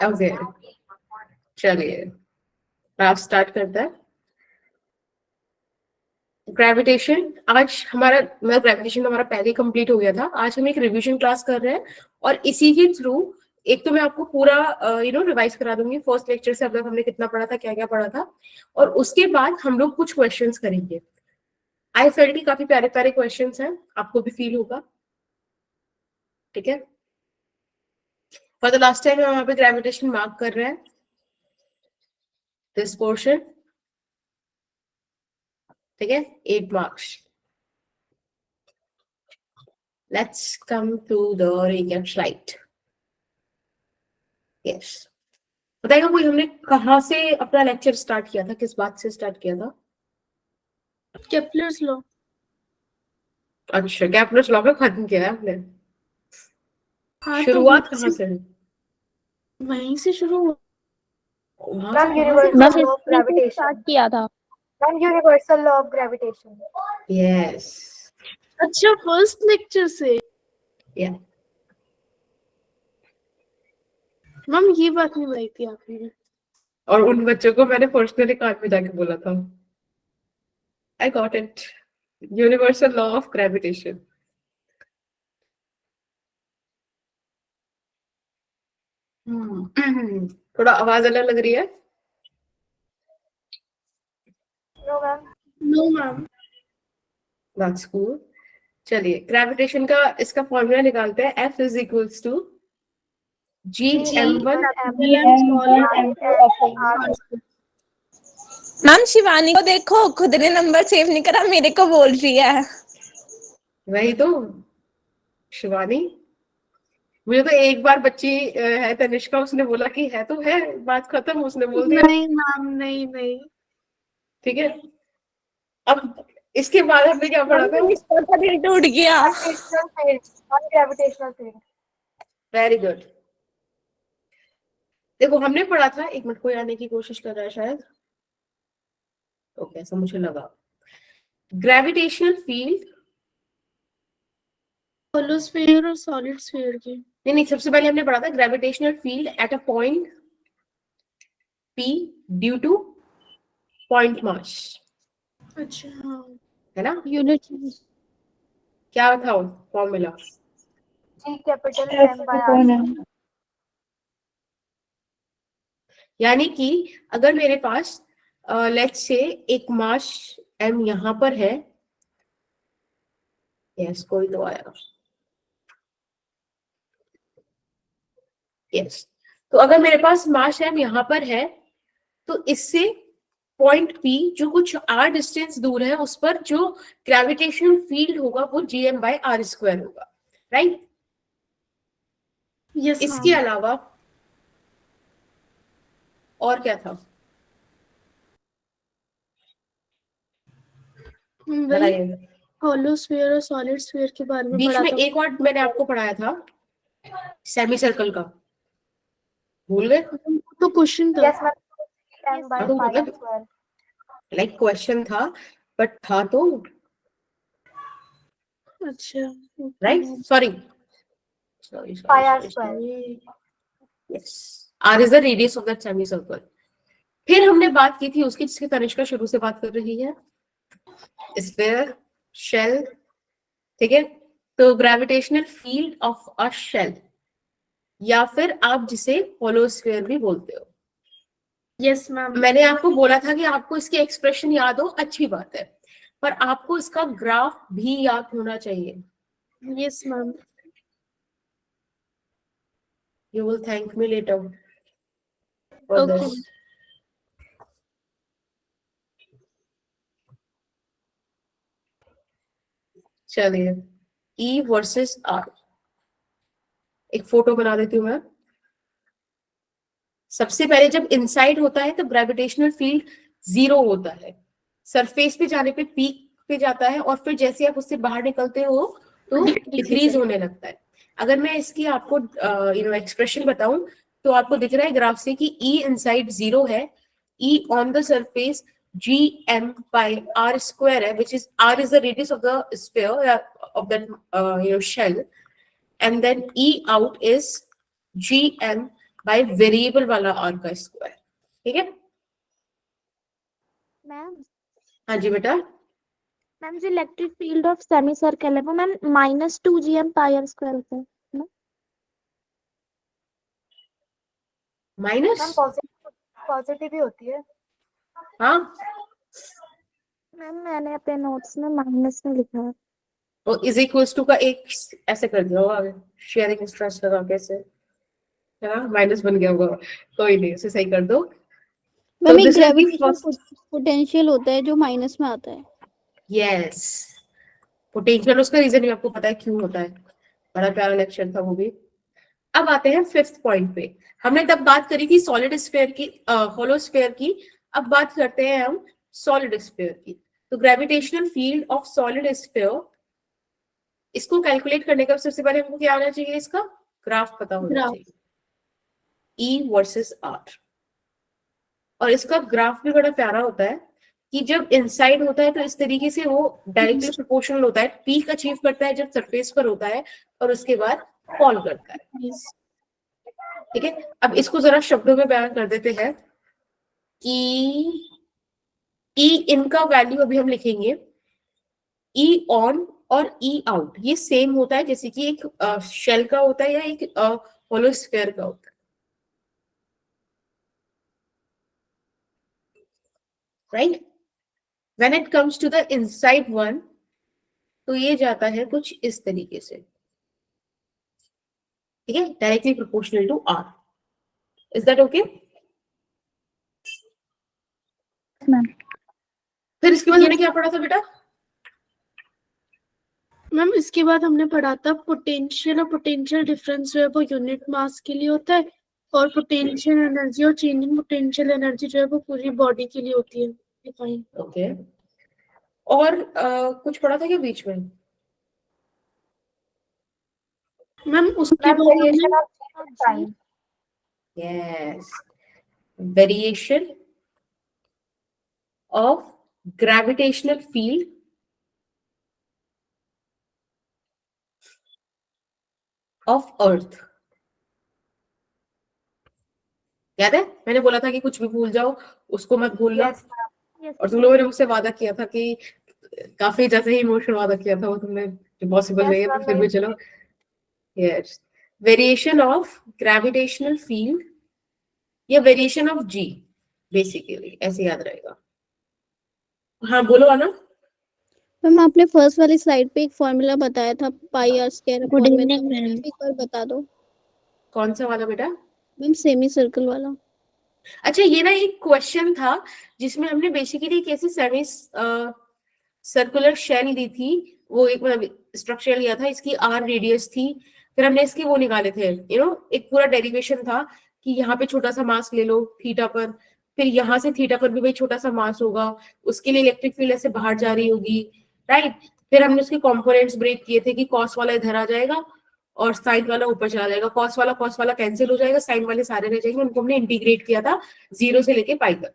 Okay, चलिए आप start करते हैं। ग्रेविटेशन, आज हमारा ग्रेविटेशन हमारा पहले कंप्लीट हो गया था। आज हम एक रिवीजन क्लास कर रहे हैं और इसी के थ्रू एक तो मैं आपको पूरा रिवाइज करा दूंगी। फर्स्ट लेक्चर से अब तक हमने कितना पढ़ा था, क्या क्या पढ़ा था, और उसके बाद हम लोग कुछ क्वेश्चंस करेंगे। आई फेल्ट की काफी प्यारे प्यारे क्वेश्चंस हैं, आपको भी फील होगा, ठीक है। फॉर द लास्ट टाइम हम वहां पे ग्रेविटेशन मार्क कर रहे हैं, दिस पोर्शन, ठीक है, 8 marks. Let's come to the recap slide. Yes, बताइएगा कोई हमने कहाँ से अपना लेक्चर स्टार्ट किया था, किस बात से स्टार्ट किया था? Kepler's law. अच्छा, केपलर्स लॉ में खत्म किया है आपने? हाँ, शुरुआत कहाँ से? वहीं से शुरू हुआ। Ma'am universal law of gravitation start किया था। Ma'am universal law of gravitation. Yes, अच्छा, फर्स्ट लेक्चर से। या मैम ये बात नहीं बताई थी आपने। और उन बच्चों को मैंने पर्सनली कार्ड में जाके बोला था। I got it, universal law of gravitation. थोड़ा आवाज अलग लग रही है। No ma'am. No ma'am. That's cool. चलिए, ग्रेविटेशन का इसका फॉर्मूला निकालते हैं। F is equals to GM1 ma'am Shivani को देखो, खुद ने नंबर सेव नहीं करा, मेरे को बोल रही है। वही तो शिवानी, मुझे तो एक बार बच्ची है तनिष्का, उसने बोला कि है तो है, बात खत्म, उसने बोल दिया। नहीं मैम, नहीं नहीं। ठीक है, अब इसके बाद हमने क्या पढ़ा था? इसका दिल टूट गया। Gravitational field. Very good. देखो हमने पढ़ा था, एक मिनट, कोई आने की कोशिश कर रहा है शायद, ओके ऐसा मुझे लगा। ग्रेविटेशनल फील्ड, होलो स्फीयर और सॉलिड स्फीयर की। नहीं, सबसे पहले हमने पढ़ा था gravitational field at a point P due to point mass. अच्छा हाँ, है ना? यूनिट क्या था formula? G capital M by R. यानी कि अगर मेरे पास लेट्स से एक मास m यहां पर है, यस कोई तो आया, यस, तो अगर मेरे पास मास m यहां पर है, तो इससे पॉइंट P जो कुछ r डिस्टेंस दूर है, उस पर जो ग्रेविटेशनल फील्ड होगा वो GM/r² होगा, राइट? यस। इसके अलावा और क्या था बताइए? होलो स्फीयर और सॉलिड स्फीयर के बारे में बीच पढ़ा में था। एक और मैंने आपको पढ़ाया था, सेमी सर्कल का, भूल गए? तो क्वेश्चन था। Yes ma'am, M by pi R square. Like question था, बट था तो, अच्छा, right? Sorry, pi R square. Yes, r is the radius of that semicircle. फिर हमने बात की थी उसकी, जिसकी तनिष्का शुरू से बात कर रही है, स्फीयर, शेल, ठीक है। तो gravitational field of a shell, या फिर आप जिसे होलोस्फीयर भी बोलते हो। Yes ma'am. मैंने आपको बोला था कि आपको इसकी एक्सप्रेशन याद हो, अच्छी बात है, पर आपको इसका ग्राफ भी याद होना चाहिए। Yes ma'am. You will thank me later for Okay. this. चलिए, E वर्सेस R, एक फोटो बना देती हूँ मैं। सबसे पहले जब इनसाइड होता है तो ग्रेविटेशनल फील्ड 0 होता है, सरफेस पे जाने पे पीक पे जाता है, और फिर जैसे आप उससे बाहर निकलते हो तो डिक्रीज होने लगता है। अगर मैं इसकी आपको एक्सप्रेशन बताऊं, तो आपको दिख रहा है ग्राफ से कि E इनसाइड 0 है, E on the surface GM/r² है, which is r is the radius of the sphere of that shell, and then E out is GM by variable वाला आर का स्क्वायर, ठीक है। मैम हाँ जी बेटा, मैम जो electric field of semi circle है वो मैम -2 GM πr² होता है ना माइनस, मैम? पॉजिटिव ही होती है हाँ, मैम। मैंने अपने नोट्स में माइनस में लिखा है। और इज इक्वल्स टू का एक ऐसे कर दिया होगा, शेयरिंग स्ट्रेस लगा कैसे, है ना, माइनस बन गया होगा, कोई नहीं, उसे सही कर दो। मैम तो एक this is the gravitational first, potential होता है जो माइनस में आता है। यस, पोटेंशियल, उसका रीजन भी आपको पता है क्यों होता है, बड़ा प्यारा लेक्चर था वो भी। अब आते हैं फिफ्थ पॉइंट पे। हमने तब बात करी थी सॉलिड स्फीयर की, होलो स्फीयर की। अब बात करते हैं हम सॉलिड स्फीयर की। तो gravitational field of solid sphere, इसको कैलकुलेट करने का सबसे पहले हमको क्या आना चाहिए, इसका ग्राफ पता होना ग्राफ। चाहिए, E वर्सेस R। और इसका ग्राफ भी बड़ा प्यारा होता है कि जब इनसाइड होता है तो इस तरीके से वो डायरेक्टली प्रोपोर्शनल होता है, पीक अचीव करता है जब सरफेस पर होता है और उसके बाद फॉल करता है, ठीक है। अब इसको जरा शब्दों में बयान कर देते हैं कि ई इनका वैल्यू अभी हम लिखेंगे, ई ऑन और ई आउट ये सेम होता है जैसे कि एक शेल का होता है या एक होलो स्फीयर का होता है, right. When it comes to the inside one, तो ये जाता है कुछ इस तरीके से, ठीक है, directly proportional to R. Is that okay? Ma'am फिर इसके बाद हमने क्या पढ़ा था बेटा? मैम इसके बाद हमने पढ़ा था पोटेंशियल, और पोटेंशियल डिफरेंस जो है वो यूनिट मास के लिए होता है, और पोटेंशियल एनर्जी और चेंजिंग पोटेंशियल एनर्जी जो है वो पूरी बॉडी के लिए होती है, डिफाइन। ओके, और कुछ पढ़ा था क्या बीच में? मैम उसके मैम बाद वेरिएशन हमने of time. Yes, variation of gravitational field of earth. याद है मैंने बोला था कि कुछ भी भूल जाओ उसको मत भूलना, यस मैम। और तुम लोगों ने मुझसे वादा किया था कि काफी जैसे ही इमोशन वादा किया था वो तुमने, पॉसिबल नहीं है पर फिर भी चलो। Yes, variation of gravitational field या वेरिएशन ऑफ जी, बेसिकली ऐसे याद रहेगा। हाँ बोलो आना। मैम आपने फर्स्ट वाली स्लाइड पे एक फॉर्मूला बताया था पाई आर स्क्वायर गुड अपॉन में, इवनिंग मैम। एक बार बता दो। कौन सा वाला बेटा? मैम सेमी सर्कल वाला। अच्छा, ये ना एक क्वेश्चन था जिसमें हमने बेसिकली कैसे सेमी सर्कुलर शेल ली थी, वो एक मतलब स्ट्रक्चर लिया था, इसकी आर रेडियस थी, फिर हमने इसके वो निकाले थे, एक पूरा डेरिवेशन था कि यहाँ पे छोटा सा मास ले लो थीटा पर, फिर यहाँ से थीटा पर भी भाई छोटा सा मास होगा, उसके लिए इलेक्ट्रिक फील्ड ऐसे बाहर जा रही होगी, राइट। फिर हमने उसके कंपोनेंट्स ब्रेक किए थे कि कॉस वाला इधर आ जाएगा और साइन वाला ऊपर चला जाएगा, कॉस वाला कैंसिल हो जाएगा, साइन वाले सारे रह जाएंगे, उनको हमने इंटीग्रेट किया था 0 से लेके पाई तक,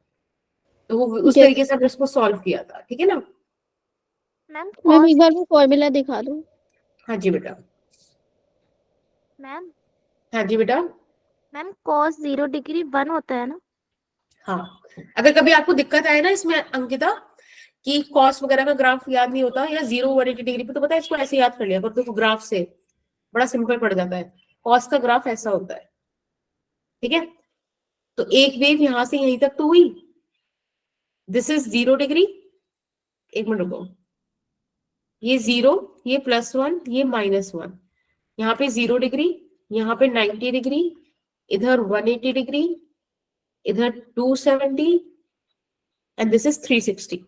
तो वो उस तरीके से हमने उसको सॉल्व किया था, ठीक है ना। मैम एक बार वो फॉर्मूला दिखा दो। हाँ जी बेटा, मैम हाँ जी बेटा, मैम cos 0 डिग्री 1 होता है ना? हाँ। अगर कभी आपको दिक्कत आए ना इसमें अंकिता कि कॉस वगैरह का ग्राफ याद नहीं होता या 0 180 डिग्री पे, तो पता है इसको ऐसे याद कर लिया पर तो ग्राफ से बड़ा सिंपल पड़ जाता है। कॉस का ग्राफ ऐसा होता है, ठीक है। तो एक वेव यहां से यहीं तक तो हुई, दिस इज 0 डिग्री, एक मिनट रुको, ये 0, ये +1, ये -1, यहाँ पे 0 डिग्री, यहाँ पे 90 डिग्री, इधर 180 डिग्री, इधर 270 एंड दिस इज 360।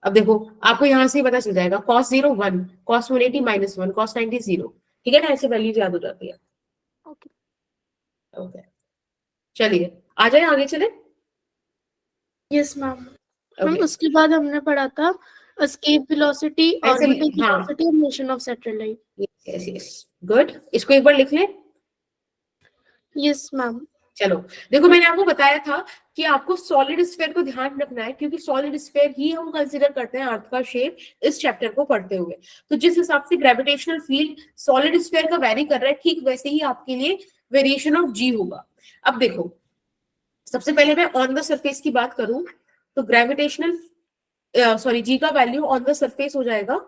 अब देखो आपको यहां से ही पता चल जाएगा, cos 0 1, cos 180 -1, cos 90 0, ठीक है ना, ऐसे वैल्यूज याद हो जाती है। ओके ओके, चलिए आ जाए आगे चले। Yes ma'am. मैम ओके, उसके बाद हमने पढ़ा था एस्केप वेलोसिटी, ऐसे ऑर्बिटल हाँ, वेलोसिटी और motion of satellite. Yes yes, good, इसको एक बार लिख ले। Yes ma'am. चलो देखो, मैंने आपको बताया था कि आपको सॉलिड स्फीयर को ध्यान रखना है, क्योंकि सॉलिड स्फीयर ही हम कंसीडर करते हैं अर्थ का शेप इस चैप्टर को पढ़ते हुए। तो जिस हिसाब से ग्रेविटेशनल फील्ड सॉलिड स्फीयर का वेरी कर रहा है, ठीक वैसे ही आपके लिए वेरिएशन ऑफ जी होगा। अब देखो, सबसे पहले मैं ऑन द सरफेस की बात करूं तो ग्रेविटेशनल जी का वैल्यू ऑन द सरफेस हो जाएगा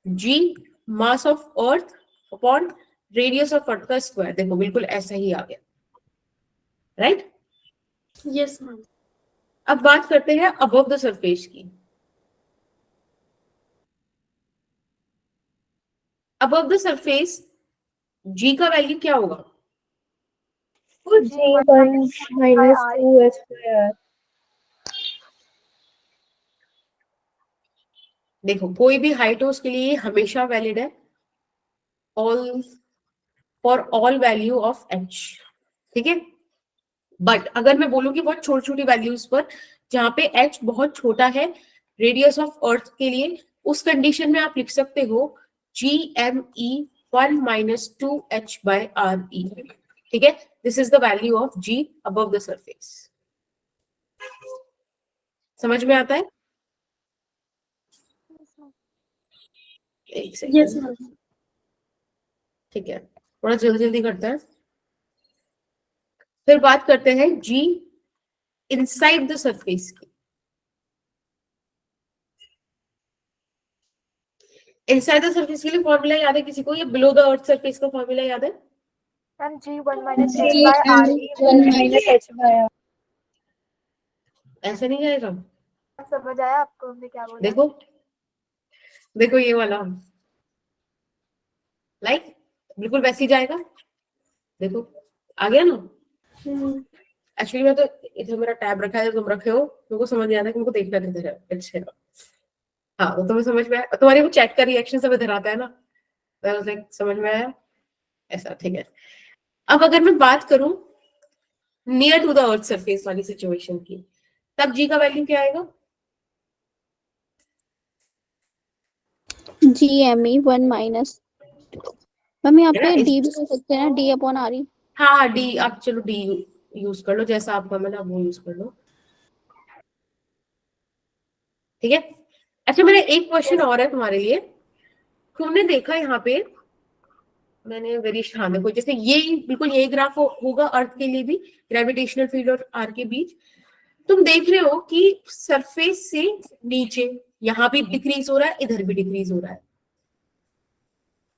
G mass of earth upon radius of earth का स्क्वायर। देखो बिल्कुल ऐसा ही आ गया, राइट? Yes ma'am. अब बात करते हैं अबव द सरफेस की। अबव द सरफेस जी का वैल्यू क्या होगा? G1 minus 2h square. देखो कोई भी हाइट हो उसके लिए हमेशा वैलिड है, all for all value of H, ठीक है? बट अगर मैं बोलूं कि बहुत छोटी छोटी वैल्यूज पर, जहां पे एच बहुत छोटा है रेडियस ऑफ अर्थ के लिए, उस कंडीशन में आप लिख सकते हो G M E 1 minus 2h by R E, ठीक है? This is the value of G above the surface. समझ में आता है? एक यस सेकंड, मैम। ठीक है, थोड़ा जल्दी जल्दी करते हैं। फिर बात करते हैं जी इनसाइड द सरफेस की। इनसाइड द सरफेस के लिए फॉर्मूला याद है किसी को? ये बिलो द अर्थ सरफेस का फॉर्मूला याद है? Ma'am G1 minus h G by r and 1 minus h by r. ऐसे नहीं जाएगा। समझ आया आपको हमने क्या बोला? देखो देखो ये वाला, लाइक बिल्कुल वैसे ही जाएगा। देखो आ गया ना? एक्चुअली मैं तो इधर मेरा टैब रखा है, तुम रखे हो, तुमको समझ नहीं आता कि मुझको देखना किधर है। अच्छा हाँ, तो तुम्हें समझ में आया, तुम्हारे वो चैट का रिएक्शन सब इधर आता है ना, लाइक समझ में आया ऐसा, ठीक है? अब अगर मैं बात करूं near to the earth surface वाली सिचुएशन की, तब जी का वैल्यू क्या आएगा? GME 1 माइनस, मैम यहाँ है पे ना? डी भी कर सकते हैं ना, डी अपॉन आर ई। हाँ डी, आप चलो डी यूज कर लो, जैसा आपका मन है वो यूज कर लो, ठीक है? अच्छा मेरा एक क्वेश्चन और है तुम्हारे लिए। तुमने देखा यहाँ पे, मैंने वेरी हाँ देखो, जैसे ये बिल्कुल यही ग्राफ होगा अर्थ के लिए भी, ग्रेविटेशनल फील्ड और आर के बीच। तुम देख रहे हो कि सरफेस से नीचे यहाँ भी डिक्रीज हो रहा है, इधर भी डिक्रीज हो रहा है।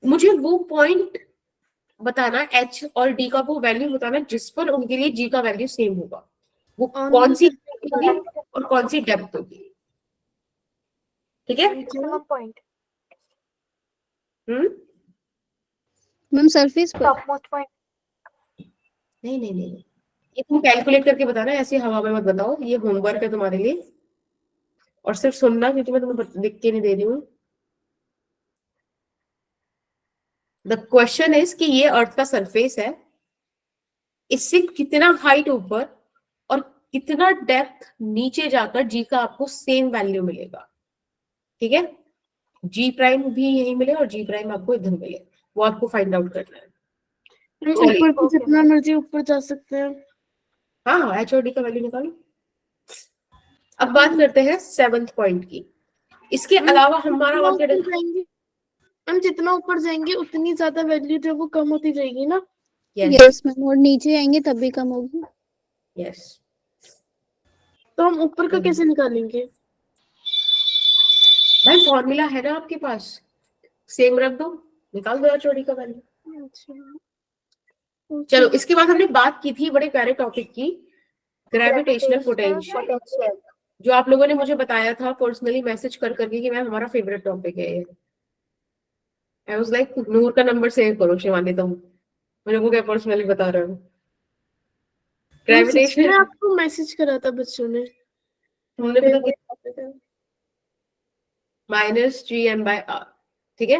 मुझे वो पॉइंट बताना, एच और डी का वो वैल्यू बताना जिस पर उनके लिए जी का वैल्यू सेम होगा। वो कौन सी होगी और कौन सी डेप्थ होगी, ठीक है? मैक्सिमम पॉइंट, मैम सरफेस पर। Top most point. नहीं नहीं नहीं, ये तुम कैलकुलेट करके बताना, ऐसे हवा में मत बताओ, ये होमवर्क है तुम्हारे लिए। और सिर्फ सुनना, क्योंकि मैं तुम्हें लिख के नहीं दे रही हूँ। द क्वेश्चन इज कि ये अर्थ का सरफेस है, इससे कितना हाइट ऊपर और कितना डेप्थ नीचे जाकर जी का आपको सेम वैल्यू मिलेगा, ठीक है? जी प्राइम भी यही मिले और जी प्राइम आपको इधर मिले, वो आपको फाइंड आउट करना है। ऊपर को जितना मर्जी ऊपर जा सकते हैं। हाँ एच और डी का वैल्यू निकालो। अब बात करते हैं 7th पॉइंट की। इसके अलावा हमारा और क्या जाएंगे, हम जितना ऊपर जाएंगे उतनी ज्यादा वैल्यू जो वो कम होती जाएगी ना। यस मैम, और नीचे आएंगे तब भी कम होगी। यस। तो हम ऊपर का कैसे निकालेंगे? भाई फॉर्मूला है ना आपके पास, सेम रख दो, निकाल दो एच और डी का वैल्यू। अच्छा चलो इसके बाद हमने बात की थी बड़े प्यारे टॉपिक की, ग्रेविटेशनल पोटेंशियल, जो आप लोगों ने मुझे बताया था पर्सनली मैसेज कर करके कि मैम हमारा फेवरेट टॉपिक है ये। आई वाज लाइक नूर का नंबर सेव करो शिवानी, तुम मुझे को क्या पर्सनली बता रहे हो? ग्रेविटेशनल आपको मैसेज करा था बच्चों ने, तुमने पता minus G M by R, ठीक है?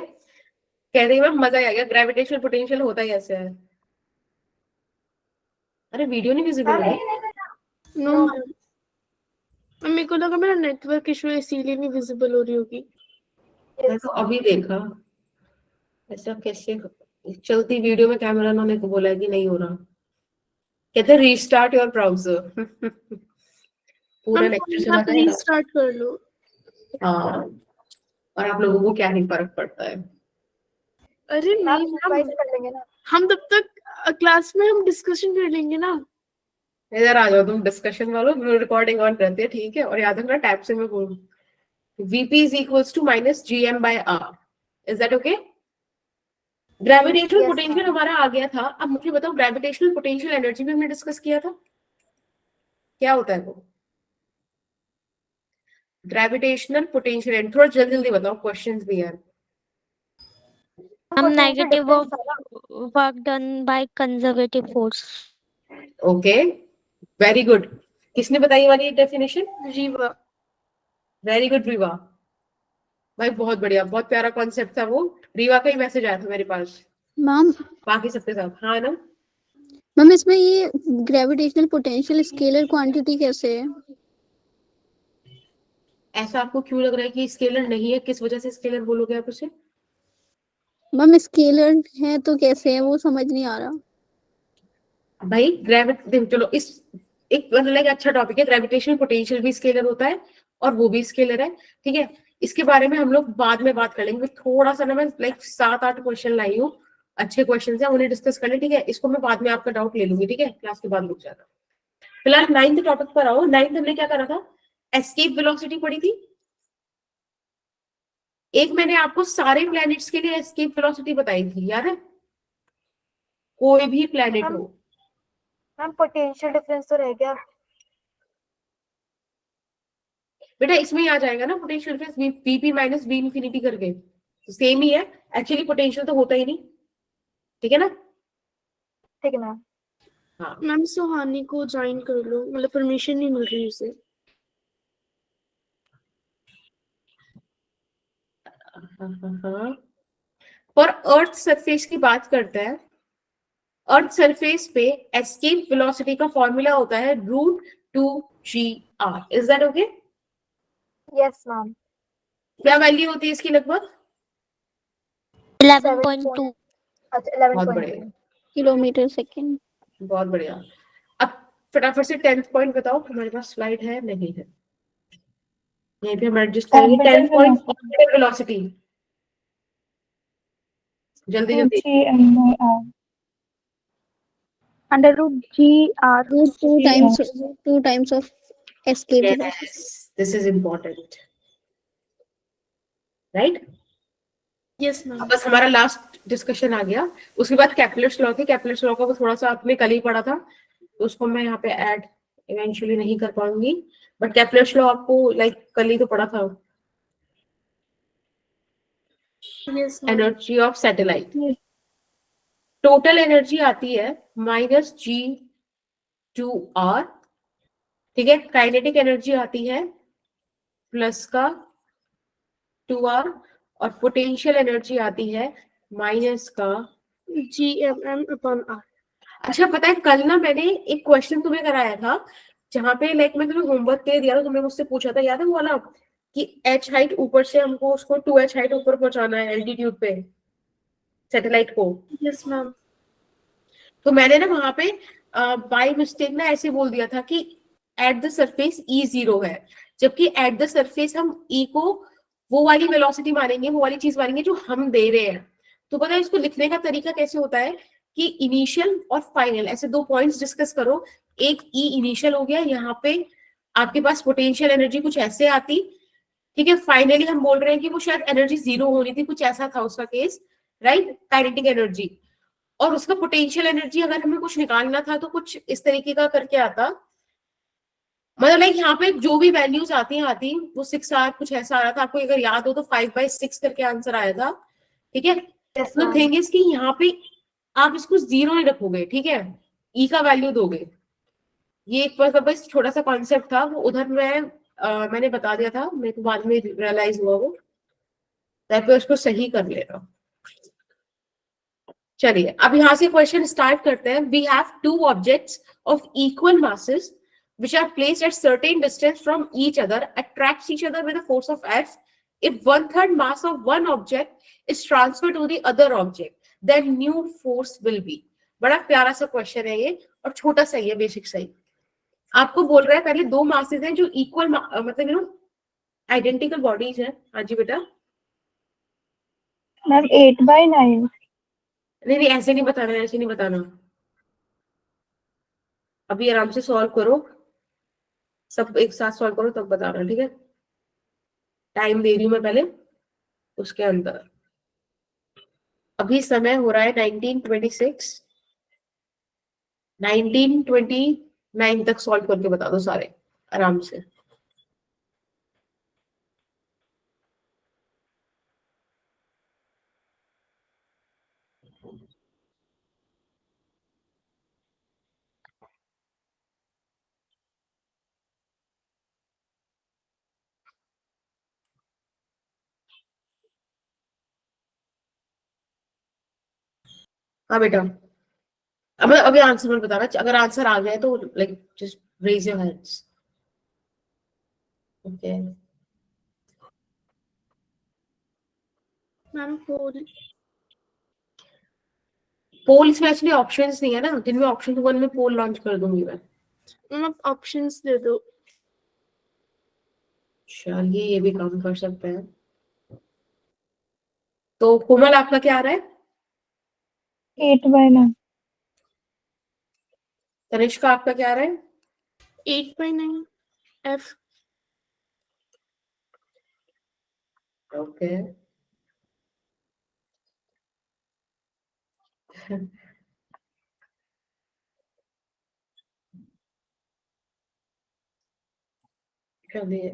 कह रही मैम मजा आ गया, ग्रेविटेशनल पोटेंशियल होता ही ऐसे है। अरे वीडियो नहीं विजिबल है? नो मेरे को लगा मेरा नेटवर्क इशू है इसीलिए नहीं विजिबल हो रही होगी। मैं तो अभी देखा, ऐसा कैसे चलती वीडियो में कैमरा उन्होंने को बोला है कि नहीं हो रहा, कहते रीस्टार्ट योर ब्राउजर। पूरा लेक्चर चला जाएगा। रीस्टार्ट कर लो। हाँ, और आप लोगों को क्या ही फर्क पड़ता है? अरे नहीं, कर लेंगे ना। हम तब तक क्लास में हम डिस्कशन कर लेंगे ना। इधर आ जाओ तुम, डिस्कशन वालों, रिकॉर्डिंग ऑन करते हैं, ठीक है। और याद रखना टैब से मैं बोलूं, VP is equals to minus GM by R. Is that okay? Gravitational Yes, potential ma'am. हमारा आ गया था। अब मुझे बताओ, ग्रेविटेशनल पोटेंशियल एनर्जी भी हमने डिस्कस किया था, क्या होता है वो ग्रेविटेशनल पोटेंशियल एनर्जी? थोड़ा जल्दी जल्दी बताओ, क्वेश्चंस भी है। Potential negative difference of है ना? work done by conservative force. Okay, very good. किसने बताई वाली definition? Rewa. Very good Rewa भाई, बहुत बढ़िया, बहुत प्यारा कॉन्सेप्ट था वो। रीवा का ही मैसेज आया था मेरे पास मैम बाकी सबके साथ। हाँ ना, मैम इसमें ये ग्रेविटेशनल पोटेंशियल स्केलर क्वांटिटी कैसे है? ऐसा आपको क्यों लग रहा है कि स्केलर नहीं है? किस वजह से स्केलर बोलोगे आप उसे? मैम स्केलर है तो कैसे है, वो समझ नहीं आ रहा। भाई ग्रेविट, चलो इस एक मतलब एक अच्छा टॉपिक है, ग्रेविटेशनल पोटेंशियल भी स्केलर होता है और वो भी स्केलर है, ठीक है। इसके बारे में हम लोग बाद में बात कर लेंगे। थोड़ा सा ना मैं 7-8 क्वेश्चन लाई हूँ, अच्छे क्वेश्चन है, उन्हें डिस्कस कर ले, ठीक है। इसको मैं बाद में आपका डाउट ले लूंगी, ठीक है, क्लास के बाद रुक जाना। फिलहाल 9th टॉपिक पर आओ। 9th हमने क्या करा था? एस्केप वेलोसिटी पढ़ी थी। एक मैंने आपको सारे प्लैनेट्स के लिए एस्केप वेलोसिटी बताई थी, याद है? कोई भी प्लैनेट हो। मैम पोटेंशियल डिफरेंस तो रह गया। बेटा इसमें ही आ जाएगा ना potential difference, VP minus V infinity करके, तो सेम ही है। एक्चुअली पोटेंशियल तो होता ही नहीं, ठीक है ना? ठीक है मैम। हाँ मैम सुहानी को ज्वाइन कर लो, मतलब परमिशन नहीं मिल रही उसे। हाँ। और अर्थ सरफेस की बात करते हैं। अर्थ सरफेस पे एस्केप वेलोसिटी का फॉर्मूला होता है √2gr। Is that okay? Yes ma'am. क्या वैल्यू होती है इसकी लगभग? 11.2. अच्छा बहुत 11.2। बढ़िया, किलोमीटर सेकेंड। बहुत बढ़िया। अब फटाफट से 10th पॉइंट बताओ। हमारे पास स्लाइड है नहीं है, यहीं पे हम एडजस्ट करेंगे। 10th पॉइंट, ऑर्बिटल वेलोसिटी, जल्दी जल्दी। √GR two times of escape velocity. Yes, this is important, right? Yes ma'am. अब बस हमारा लास्ट डिस्कशन आ गया। उसके बाद कैप्लर्स लॉ थे। कैप्लर्स लॉ का वो थोड़ा सा आपने कल ही पढ़ा था, तो उसको मैं यहाँ पे ऐड इवेंचुअली नहीं कर पाऊंगी, बट कैप्लर्स लॉ आपको कल ही तो पढ़ा था। Yes ma'am. Energy of satellite, total energy आती है -G2R, ठीक है। काइनेटिक एनर्जी आती है प्लस का 2R, और पोटेंशियल एनर्जी आती है माइनस का। GMM/R। अच्छा पता है, कल ना मैंने एक क्वेश्चन तुम्हें कराया था, जहां पे मैं तुम्हें होमवर्क दे दिया था, तुमने मुझसे पूछा था, याद है वो वाला, कि H हाइट ऊपर से हमको उसको 2H हाइट ऊपर पहुंचाना है एल्टीट्यूड पे सैटेलाइट को। Yes ma'am. तो मैंने ना वहां पे बाय मिस्टेक ना ऐसे बोल दिया था कि एट द सरफेस E0 है, जबकि एट द सरफेस हम E को वो वाली वेलोसिटी मानेंगे, वो वाली चीज मानेंगे जो हम दे रहे हैं। तो पता है इसको लिखने का तरीका कैसे होता है कि इनिशियल और फाइनल ऐसे दो पॉइंट्स डिस्कस करो। एक E इनिशियल हो गया, यहाँ पे आपके पास पोटेंशियल एनर्जी कुछ ऐसे आती, ठीक है। फाइनली हम बोल रहे हैं कि वो शायद एनर्जी 0 होनी थी, कुछ ऐसा था उसका केस, राइट, काइनेटिक एनर्जी। और उसका पोटेंशियल एनर्जी अगर हमें कुछ निकालना था तो कुछ इस तरीके का करके आता, मतलब यहाँ पे जो भी वैल्यूज आती वो 6R कुछ ऐसा आ रहा था। आपको अगर याद हो तो 5/6 करके आंसर आया था, ठीक है। यस तो थिंग इज कि यहाँ पे आप इसको 0 नहीं रखोगे, ठीक है, ई का वैल्यू दोगे। ये एक बस छोटा सा कॉन्सेप्ट था, वो उधर मैंने बता दिया था, मेरे को बाद में रियलाइज हुआ वो, तो उसको सही कर लेना। चलिए अब यहाँ से क्वेश्चन स्टार्ट करते हैं। We have two objects of equal masses which are placed at certain distance from each other, attracts each other with a force of F. If 1/3 mass of one object is transferred to the other object, then new force will be. बड़ा प्यारा सा question है ये, और छोटा सा ही है, basic सही। आपको बोल रहा है पहले दो मासेस हैं जो इक्वल, मतलब आइडेंटिकल बॉडीज है। हाँ जी बेटा। मैम 8/9। नहीं ऐसे नहीं बताना, ऐसे नहीं बताना। अभी आराम से सॉल्व करो, सब एक साथ सॉल्व करो तब बताना, ठीक है? टाइम दे रही हूँ मैं पहले उसके अंदर। अभी समय हो रहा है 1926, 1929 तक सॉल्व करके बता दो सारे आराम से। हाँ बेटा, अब अभी आंसर मत बताना, अगर आंसर आ गया तो like just raise your hands, okay? Ma'am poll polls में एक्चुअली ऑप्शंस नहीं है ना, जिनमें ऑप्शन 1 में पोल लॉन्च कर दूंगी मैं। मैम आप ऑप्शंस दे दो। चलिए ये भी काम कर सकते हैं। तो कोमल आपका क्या आ रहा है? 8/9। तनिष्का आपका क्या आ रहा है? 8/9 F। ओके चलिए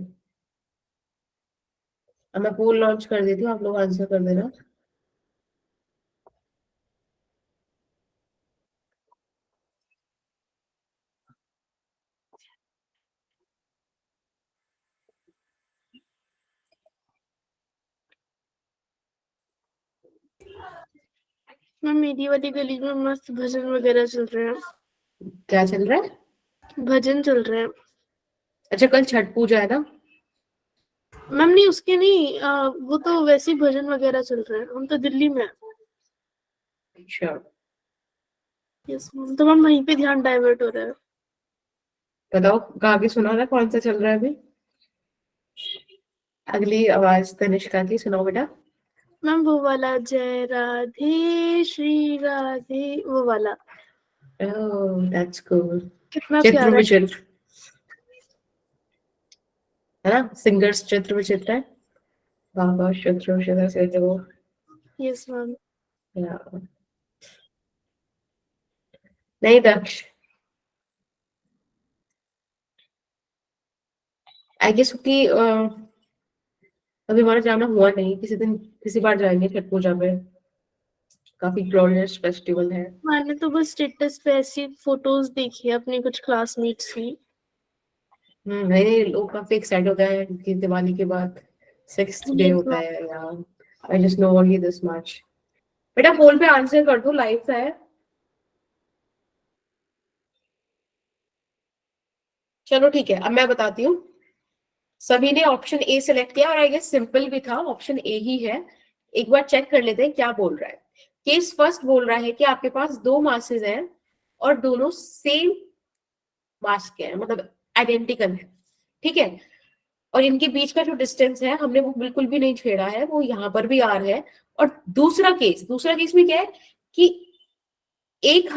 अब मैं पोल लॉन्च कर देती हूँ, आप लोग आंसर कर देना। मैम मेरी वाली गली में मस्त भजन वगैरह चल रहे हैं। क्या चल रहा है? भजन चल रहे हैं। अच्छा कल छठ पूजा है ना? मैम नहीं उसके नहीं, वो तो वैसे ही भजन वगैरह चल रहे हैं, हम तो दिल्ली में हैं। अच्छा यस मैम, तो मैम वहीं पे ध्यान डाइवर्ट हो रहा है। बताओ गा के सुनाओ ना, कौन सा चल रहा है अभी? अगली आवाज तनिष्का की सुनाओ बेटा। मैम वो वाला जय राधे श्री राधे, वो वाला। Oh that's cool. कितना चित्र प्यारा। विचित्र है ना, सिंगर्स चित्र विचित्र है। बाबा चित्र विचित्र से जो यस मैम। नहीं दक्ष, आई गेस कि अभी हमारा जाना हुआ नहीं, किसी दिन किसी बार जाएंगे छठ पूजा में, काफी ग्लोरियस फेस्टिवल है। मैंने तो बस स्टेटस पे ऐसी फोटोज देखी है अपनी कुछ क्लासमेट्स की। नहीं लोग काफी एक्साइटेड होते हैं कि दिवाली के बाद 6th डे Yes, होता ma'am. है यार। I just know only this much. बेटा पोल पे आंसर कर दो, लाइव है। चलो ठीक है, अब मैं बताती हूँ। सभी ने ऑप्शन ए सिलेक्ट किया और आई गेस सिंपल भी था, ऑप्शन ए ही है। एक बार चेक कर लेते हैं क्या बोल रहा है। केस फर्स्ट बोल रहा है कि आपके पास दो मासेस हैं और दोनों सेम मास के हैं, मतलब आइडेंटिकल है, ठीक है? और इनके बीच का जो डिस्टेंस है हमने वो बिल्कुल भी नहीं छेड़ा है, वो यहाँ पर भी आर है। और दूसरा केस में क्या है कि एक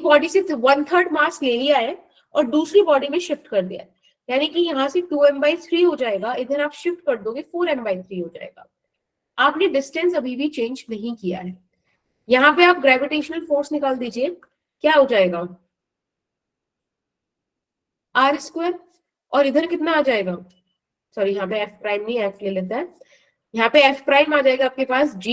बॉडी से 1/3 मास ले लिया है और दूसरी बॉडी में शिफ्ट कर दिया है, यानी कि यहाँ से 2m/3 हो जाएगा, इधर आप शिफ्ट कर दोगे 4m/3 हो जाएगा। आपने डिस्टेंस अभी भी चेंज नहीं किया है। यहाँ पे आप ग्रेविटेशनल फोर्स निकाल दीजिए, क्या हो जाएगा? r²। और इधर कितना आ जाएगा? सॉरी यहाँ पे एफ प्राइम नहीं, एफ ले लेता है। यहाँ पे एफ प्राइम आ जाएगा आपके पास g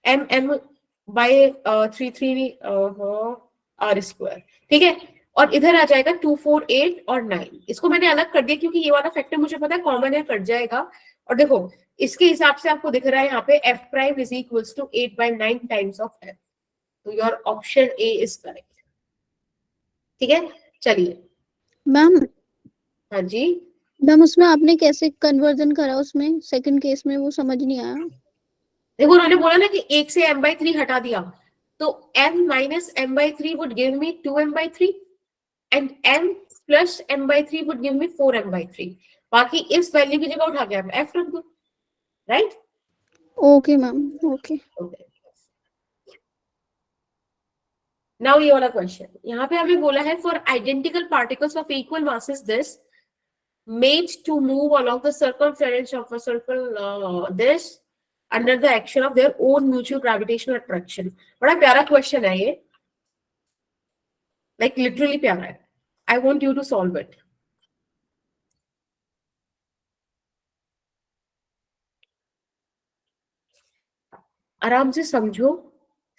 m/3 ठीक है? और इधर आ जाएगा 2, 4, 8 और 9। इसको मैंने अलग कर दिया क्योंकि ये वाला फैक्टर मुझे पता है कॉमन है, कट जाएगा। और देखो इसके हिसाब से आपको दिख रहा है यहाँ पे f prime is equals to 8/9 times of f। तो your option A is correct, ठीक है? चलिए मैम हाँ जी। मैम उसमें आपने कैसे कन्वर्जन करा, उसमें सेकंड केस में वो समझ नहीं आया। देखो उन्होंने बोला ना कि 1 से m/3 हटा दिया, तो m minus m/3 would give me 2m/3 and m plus m/3 would give me 4m/3। बाकी इस वैल्यू की जगह उठा के आप f रख दो, right? Okay ma'am, okay. Okay now ये वाला क्वेश्चन, यहाँ पे हमें बोला है for identical particles of equal masses this made to move along the circumference of a circle this under the action of their own mutual gravitational attraction. बड़ा प्यारा question है ये, like literally प्यारा है. I want you to solve it. आराम से समझो,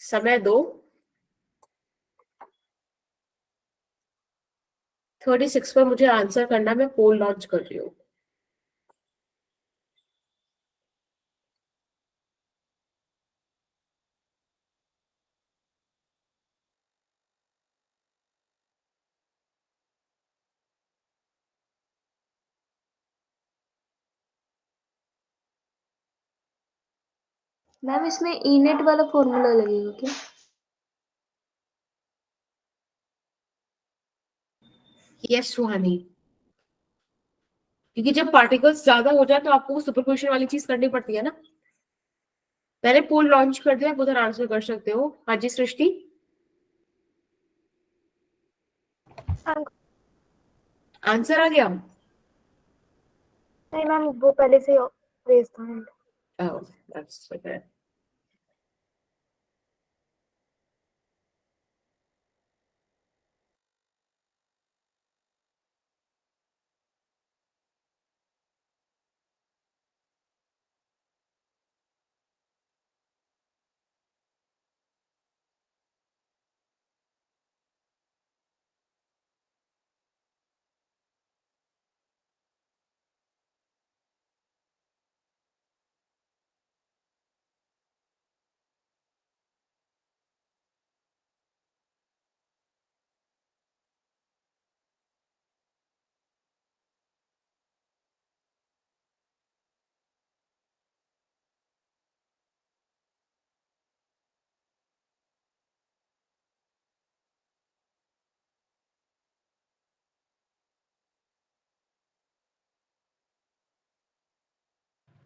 समय दो. 36 पर मुझे आंसर करना, मैं पोल लॉन्च कर रही हूँ. मैम इसमें ई नेट वाला फॉर्मूला लगेगा क्या? यस सुहानी, क्योंकि जब पार्टिकल्स ज्यादा हो जाए तो आपको सुपरपोजिशन वाली चीज करनी पड़ती है ना. मैंने पोल लॉन्च कर दिया, आप उधर आंसर कर सकते हो. हाँ जी सृष्टि, आंसर आ गया. नहीं मैम, वो पहले से रेस था. Oh, that's okay.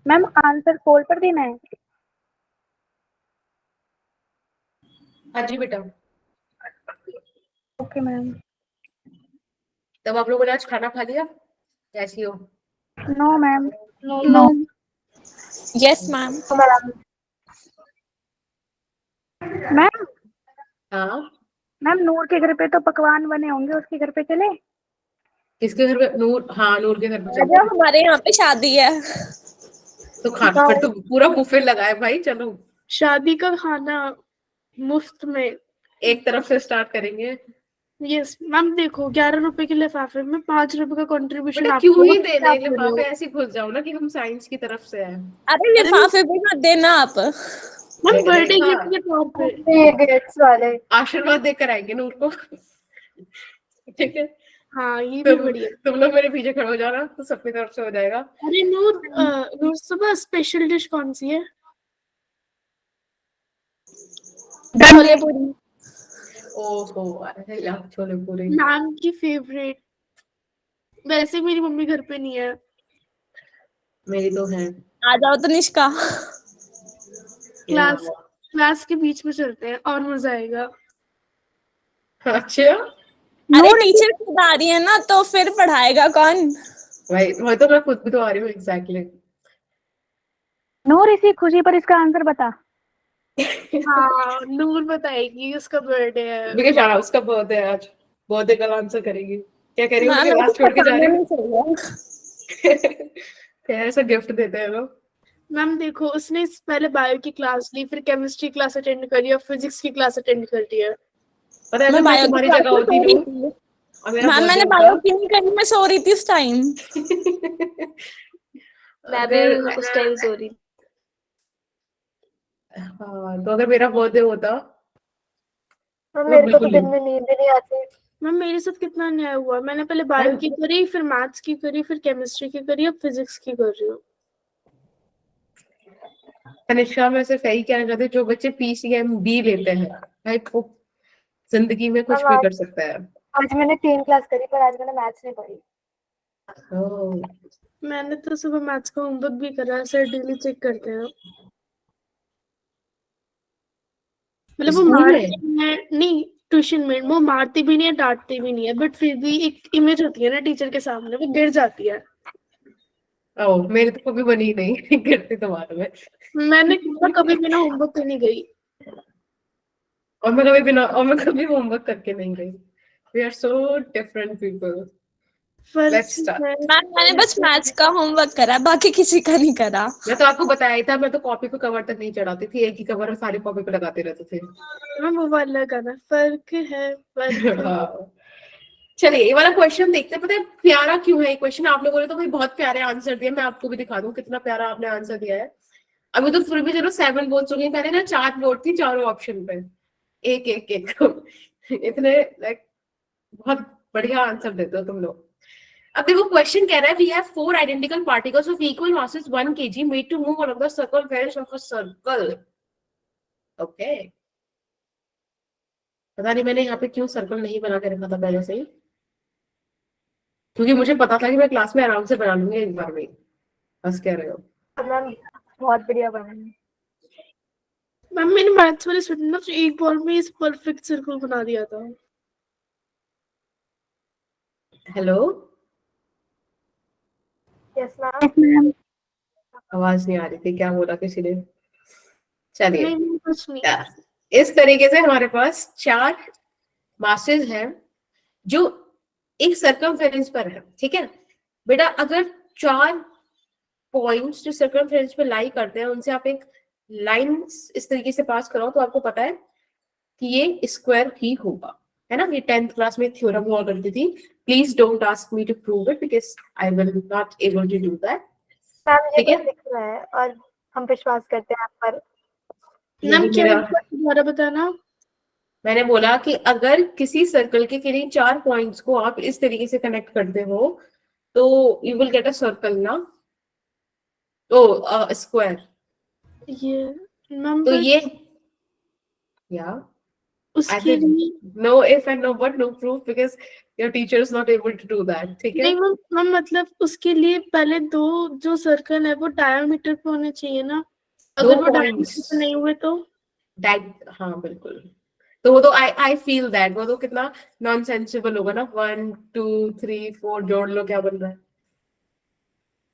Ma'am answer poll पर देना है. हाँ जी बेटा. Okay ma'am. तब आप लोगों ने आज खाना खा लिया? कैसी हो? No ma'am. No. Yes ma'am. Ma'am हाँ, मैम नूर के घर पे तो पकवान बने होंगे, उसके घर पे चले? किसके घर पे? नूर, हाँ नूर के घर पे चलते आजा, हैं. हमारे यहाँ पे शादी है। तो खाना पर तो पूरा बुफे लगाए भाई, चलो शादी का खाना मुफ्त में. एक तरफ से स्टार्ट करेंगे. यस मैम, देखो 11 रुपए के लिफाफे में 5 रुपए का कंट्रीब्यूशन बेटा आपको. क्यों ही देने आप ले लो. लिफाफे, ऐसे घुस जाओ ना कि हम साइंस की तरफ से हैं. अरे लिफाफे भी मत देना आप। मैम बर्थडे हाँ, गिफ्ट के तौर पे. गेट्स वाले. आशीर्वाद देकर आएंगे नूर को. ठीक है, हाँ ये भी बढ़िया. तुम लोग मेरे पीछे खड़े हो जाना तो सबकी तरफ से हो जाएगा. अरे नूर, नूर सुबह स्पेशल डिश कौन सी है? छोले पूरी। ओहो, अरे यार छोले पूरी. नाम की फेवरेट. वैसे मेरी मम्मी घर पे नहीं है. मेरी तो है. आ जाओ तो निष्का। क्लास के बीच में चलते हैं और मजा आएगा. अच्छा अरे टीचर खुद आ रही है ना, तो फिर पढ़ाएगा कौन? भाई, मैं तो मैं खुद भी तो आ रही हूँ. एग्जैक्टली. नूर इसी खुशी पर इसका आंसर बता. हाँ नूर बताएगी, उसका बर्थडे है. विकेश आ, उसका बर्थडे है आज. बर्थडे कल आंसर करेगी. क्या कह रही हो? हाँ, मुझे मेरे क्लास को छोड़ के जा पता रही नहीं चलेगा। हो? ऐसा गिफ्ट देते हैं लोग. मैम देखो, उसने पहले बायो की क्लास ली, फिर केमिस्ट्री क्लास अटेंड करी और फिजिक्स की क्लास अटेंड कर ली है. पता है, मैं मैं बायो तुम्हारी की जगह क्लास होती में सो रही हूँ थी। और मेरा मैम मैंने birthday बायो होता. की नहीं करी, मैं सो रही थी उस टाइम। मैं भी उस टाइम सो रही थी। हाँ, तो अगर मेरा बर्थडे होता मैम तो मेरे को तो बिल्कुल दिन नहीं. में नींद ही नहीं आती. मैम मेरे साथ कितना अन्याय हुआ. मैंने पहले बायो की करी, फिर मैथ्स की करी, फिर केमिस्ट्री की करी, अब फिजिक्स की कर रही हूँ. तनिष्का, मैं सिर्फ यही कहना चाहती हूँ, जो बच्चे PCMB लेते हैं भाई, वो जिंदगी में कुछ भी कर सकता है. आज मैंने 3 क्लास करी पर आज मैंने मैथ्स नहीं पढ़ी. ओह, मैंने तो सुबह मैथ्स का होमवर्क भी करा, सर डेली चेक करते हैं. मतलब वो स्कूल में? मार्किंग है नहीं, ट्यूशन में वो मारती भी नहीं है, डांटती भी नहीं है, बट फिर भी एक इमेज होती है ना टीचर के सामने, वो गिर जाती है। ओ, मेरे तो कभी बनी नहीं गिरती तुम्हारे में। मैंने कभी बिना होमवर्क के नहीं गई। और मैं कभी होमवर्क करके नहीं गई। We are so different people. Let's start. Ma'am मैंने बस मैथ्स का होमवर्क करा, बाकी किसी का नहीं करा। मैं तो आपको बताया ही था, मैं तो कॉपी को कवर तक नहीं चढ़ाती थी, एक ही कवर और सारी कॉपी पे लगाते रहते थे। वो वाला गाना फर्क है, फर्क है। हाँ। चलिए ये वाला क्वेश्चन देखते हैं। पता है प्यारा क्यों है ये क्वेश्चन? आप लोगों ने तो भाई बहुत प्यारे आंसर दिए, मैं आपको भी दिखा दूं कितना प्यारा आपने आंसर दिया है। अभी तो फिर भी चलो 7 बोल चुके हैं, पहले ना 4 बोर्ड थी, चारों ऑप्शन पे एक एक एक इतने लाइक बहुत बढ़िया आंसर देते हो तुम लोग। अब देखो क्वेश्चन कह रहा है, we have 4 identical particles of equal masses 1 kg made to move along the circumference of a circle. Okay, पता नहीं मैंने यहाँ पे क्यों सर्कल नहीं बना के रखा था पहले से ही, क्योंकि मुझे पता था कि मैं क्लास में आराम से बना लूंगी एक बार में। बस कह रहे हो मैम बहुत बढ़िया बना। मैम मैंने मैथ्स वाले स्टूडेंट ने एक बार में इस परफेक्ट सर्कल बना दिया था। Hello, yes ma'am. आवाज नहीं आ रही थी, क्या बोला किसी ने? चलिए नहीं कुछ नहीं। इस तरीके से हमारे पास 4 मासेस हैं जो एक सर्कमफेरेंस पर है, ठीक है बेटा। अगर 4 पॉइंट्स जो सर्कमफेरेंस पे लाई करते हैं उनसे आप एक लाइन इस तरीके से पास कराओ तो आपको पता है कि ये स्क्वायर ही होगा, है ना। ये 10th क्लास में थ्योरम हुआ करती थी। Please don't ask me to prove it because I will not able to do that. ठीक है, दिख रहा है और हम विश्वास करते हैं आप पर। मैम क्या दोबारा बताना? मैंने बोला कि अगर किसी सर्कल के किन्हीं 4 पॉइंट्स को आप इस तरीके से कनेक्ट करते हो तो you will get a circle ना, तो स्क्वायर। ये मैम तो ये या उसके लिए no if and no but no proof because your teacher is not able to do that, ठीक है। नहीं मैम मतलब उसके लिए पहले 2 जो सर्कल है वो डायमीटर पे होने चाहिए ना, अगर वो डायमीटर पे नहीं हुए तो हाँ बिल्कुल, तो वो तो आई फील दैट वो तो कितना नॉनसेंसिबल होगा ना। 1 2 3 4 जोड़ लो क्या बन रहा है,